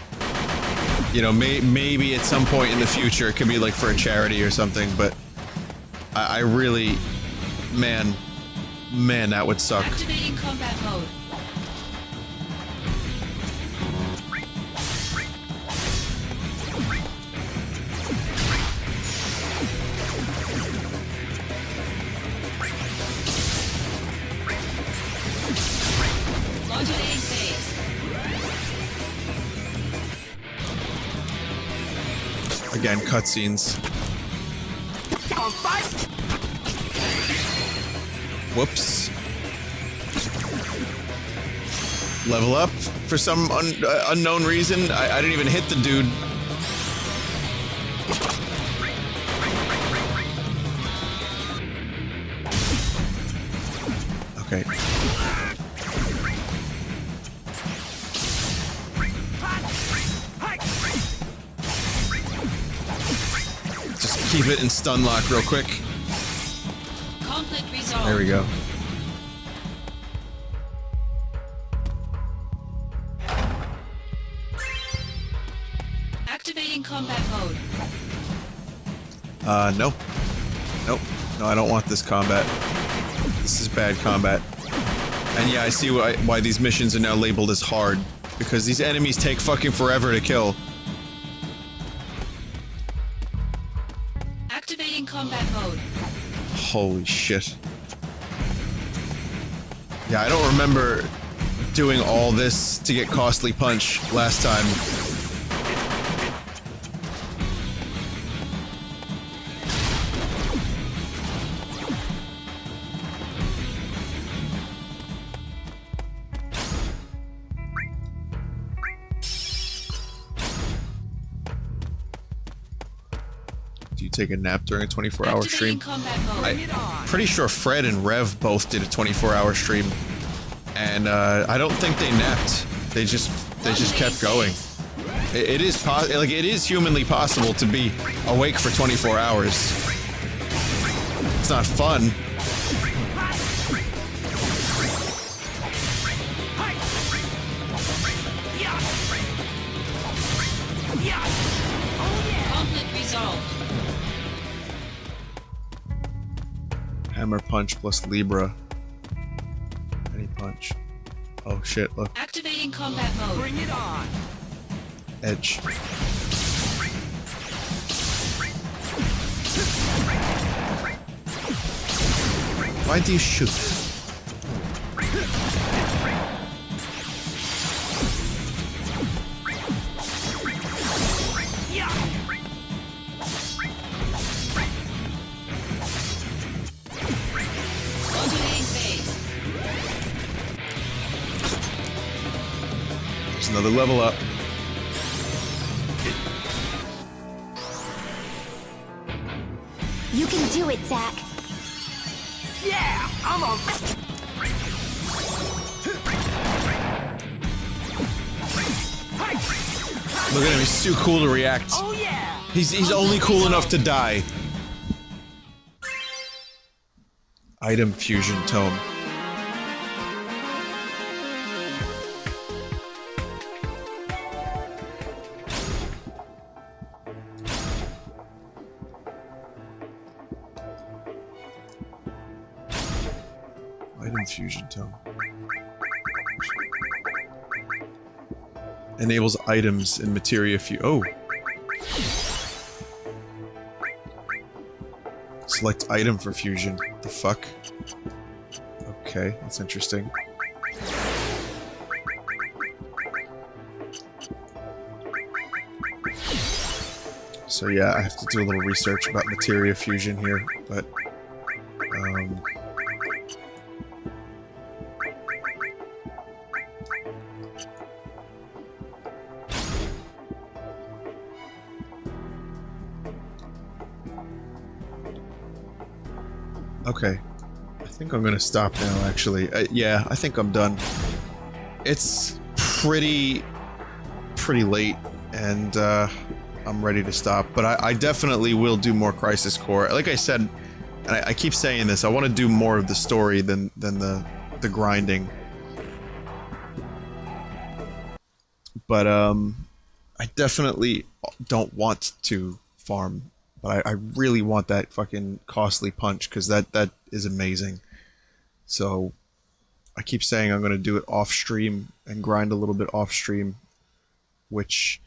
you know, maybe at some point in the future it could be like for a charity or something, but I really, man, that would suck. Activating combat mode. Modulating phase. Again, cutscenes. Whoops. Level up for some unknown reason. I didn't even hit the dude. Okay. Just keep it in stun lock real quick. Conflict resolved. There we go. Activating combat mode. No. Nope. No, I don't want this combat. This is bad combat. And yeah, I see why these missions are now labeled as hard. Because these enemies take fucking forever to kill. Activating combat mode. Holy shit. Yeah, I don't remember doing all this to get Costly Punch last time. Do you take a nap during a 24-hour stream? Activating combat mode. I'm pretty sure Fred and Rev both did a 24-hour stream, and I don't think they napped. They just kept going. It is humanly possible to be awake for 24 hours. It's not fun. Conflict resolved. Hammer punch plus Libra. Any punch. Oh shit, look. Activating combat mode. Bring it on. Edge. Why do you shoot? another level up. You can do it, Zack. Yeah, I'm a... Look at him, he's too cool to react. Oh yeah! He's only cool enough to die. Item fusion tome. Item fusion tome. Enables items in materia oh. Select item for fusion. The fuck? Okay, that's interesting. So yeah, I have to do a little research about materia fusion here, but okay. I think I'm gonna stop now, actually. Yeah, I think I'm done. It's pretty late, and I'm ready to stop. But I definitely will do more Crisis Core. Like I said, and I keep saying this, I want to do more of the story than the grinding. But I definitely don't want to farm. But I really want that fucking costly punch, because that is amazing. So I keep saying I'm going to do it off stream and grind a little bit off stream, which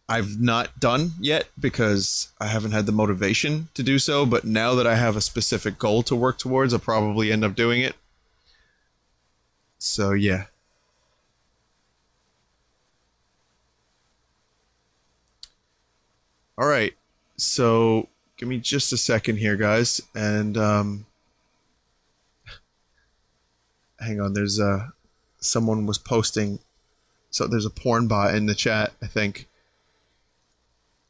I've not done yet because I haven't had the motivation to do so. But now that I have a specific goal to work towards, I'll probably end up doing it. So yeah. All right. So, give me just a second here, guys, and, hang on, there's, someone was posting, so there's a porn bot in the chat, I think.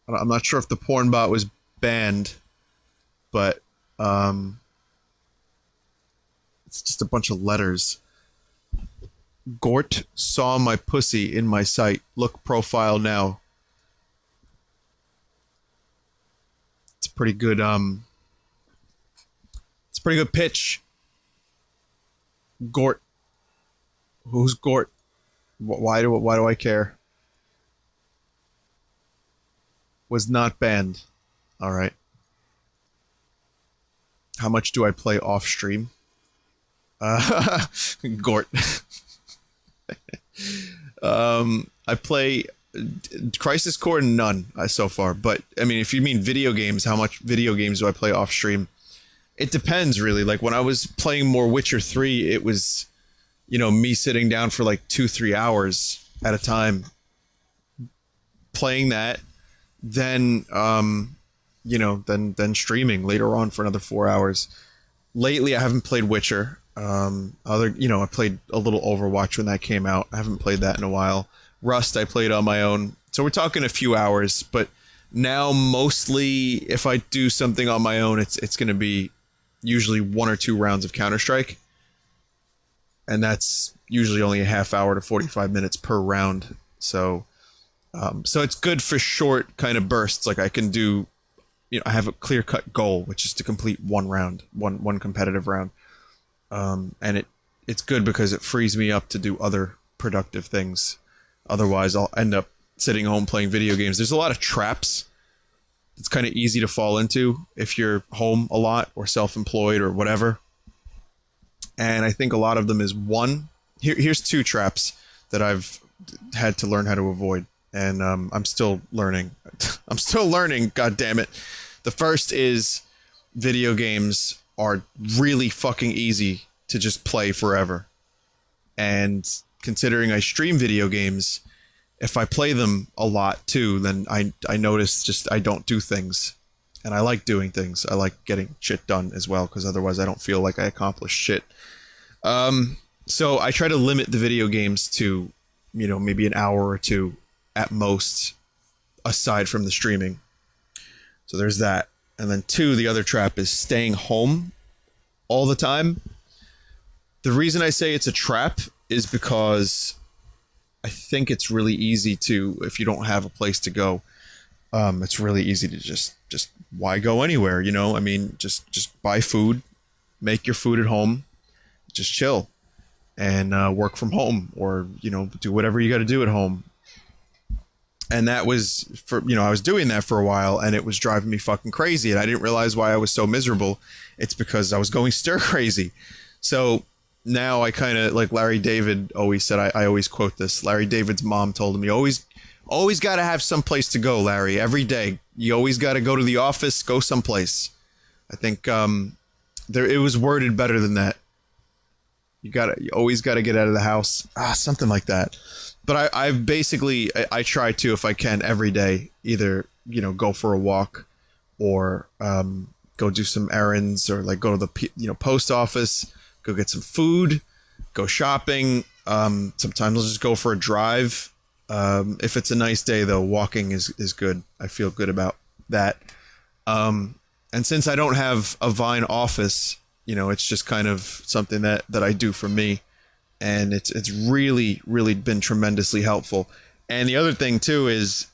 I'm not sure if the porn bot was banned, but, it's just a bunch of letters. Gort saw my pussy in my sight. Look profile now. Pretty good, it's a pretty good pitch. Gort. Who's Gort? Why do I care? Was not banned. Alright. How much do I play off stream? Gort. I play Crisis Core, none so far. But I mean, if you mean video games, how much video games do I play off stream? It depends, really. Like when I was playing more Witcher 3, it was, you know, me sitting down for like 2-3 hours at a time playing that, then you know, then streaming later on for another 4 hours. Lately I haven't played Witcher. You know, I played a little Overwatch when that came out. I haven't played that in a while. Rust I played on my own. So we're talking a few hours, but now mostly if I do something on my own, it's going to be usually 1 or 2 rounds of Counter-Strike. And that's usually only a half hour to 45 minutes per round. So so it's good for short kind of bursts. Like I can do, you know, I have a clear-cut goal, which is to complete one round, one competitive round. And it's good because it frees me up to do other productive things. Otherwise, I'll end up sitting home playing video games. There's a lot of traps. It's kind of easy to fall into if you're home a lot or self-employed or whatever. And I think a lot of them is one. Here's 2 traps that I've had to learn how to avoid. And I'm still learning. I'm still learning, god damn it. The first is video games are really fucking easy to just play forever. And considering I stream video games, if I play them a lot too, then I notice just I don't do things. And I like doing things. I like getting shit done as well, because otherwise I don't feel like I accomplished shit. So I try to limit the video games to you know, maybe an hour or two at most, aside from the streaming. So there's that. And then 2, the other trap is staying home all the time. The reason I say it's a trap is because I think it's really easy to, if you don't have a place to go, it's really easy to just why go anywhere, you know? I mean, just buy food, make your food at home, just chill, and work from home, or, you know, do whatever you got to do at home. And that was for, you know, I was doing that for a while, and it was driving me fucking crazy, and I didn't realize why I was so miserable. It's because I was going stir crazy. So now I kind of, like Larry David always said, I always quote this. Larry David's mom told him, you always got to have some place to go, Larry, every day. You always got to go to the office, go someplace. I think it was worded better than that. You always got to get out of the house. Something like that. But I've basically, I try to, if I can, every day, either, you know, go for a walk, or go do some errands, or like go to the, you know, post office, go get some food, go shopping. Sometimes I'll just go for a drive. If it's a nice day, though, walking is good. I feel good about that. And since I don't have a Vine office, you know, it's just kind of something that I do for me. And it's really, really been tremendously helpful. And the other thing, too, is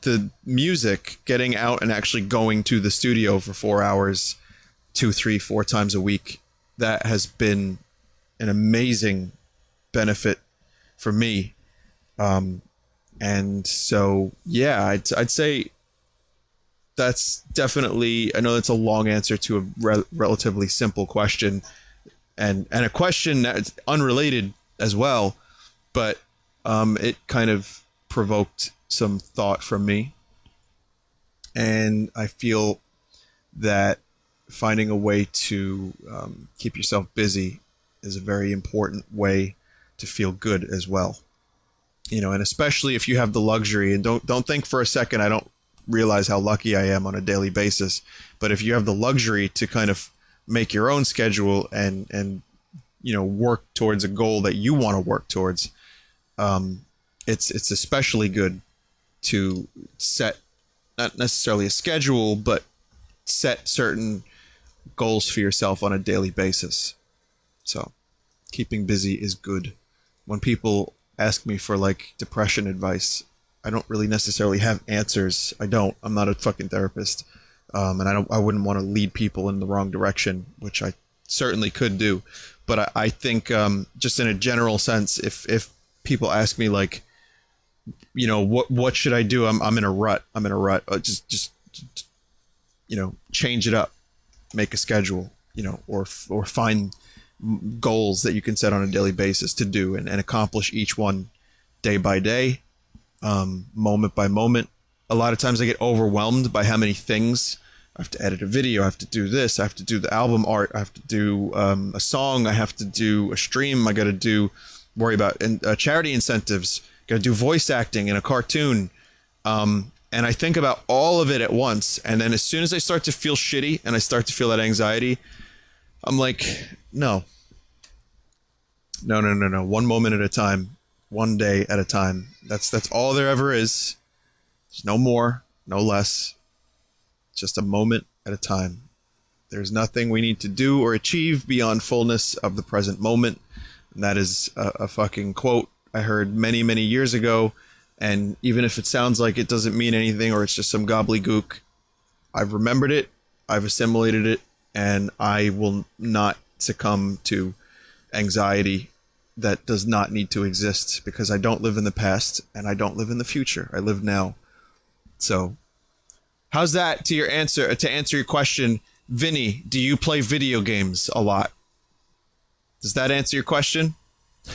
the music, getting out and actually going to the studio for 4 hours, 2, 3, 4 times a week. That has been an amazing benefit for me. And so, yeah, I'd say that's definitely, I know that's a long answer to a relatively simple question, and a question that's unrelated as well, but it kind of provoked some thought from me. And I feel that finding a way to keep yourself busy is a very important way to feel good as well. You know, and especially if you have the luxury, and don't think for a second I don't realize how lucky I am on a daily basis, but if you have the luxury to kind of make your own schedule and you know, work towards a goal that you want to work towards, it's especially good to set, not necessarily a schedule, but set certain goals for yourself on a daily basis. So keeping busy is good. When people ask me for like depression advice, I don't really necessarily have answers. I'm not a fucking therapist. And I wouldn't want to lead people in the wrong direction, which I certainly could do. But I think just in a general sense, if people ask me like, you know, what should I do? I'm in a rut. Just you know, change it up, make a schedule, you know, or find goals that you can set on a daily basis to do, and accomplish each one day by day, moment by moment. A lot of times I get overwhelmed by how many things. I have to edit a video, I have to do this, I have to do the album art, I have to do a song, I have to do a stream, I got to worry about charity incentives, got to do voice acting in a cartoon. And I think about all of it at once. And then as soon as I start to feel shitty and I start to feel that anxiety, I'm like, no. One moment at a time, one day at a time. That's all there ever is. There's no more, no less. Just a moment at a time. There's nothing we need to do or achieve beyond fullness of the present moment. And that is a fucking quote I heard many, many years ago. And even if it sounds like it doesn't mean anything, or it's just some gobbledygook, I've remembered it, I've assimilated it, and I will not succumb to anxiety that does not need to exist, because I don't live in the past and I don't live in the future. I live now. So how's that to answer your question? Vinny, do you play video games a lot? Does that answer your question?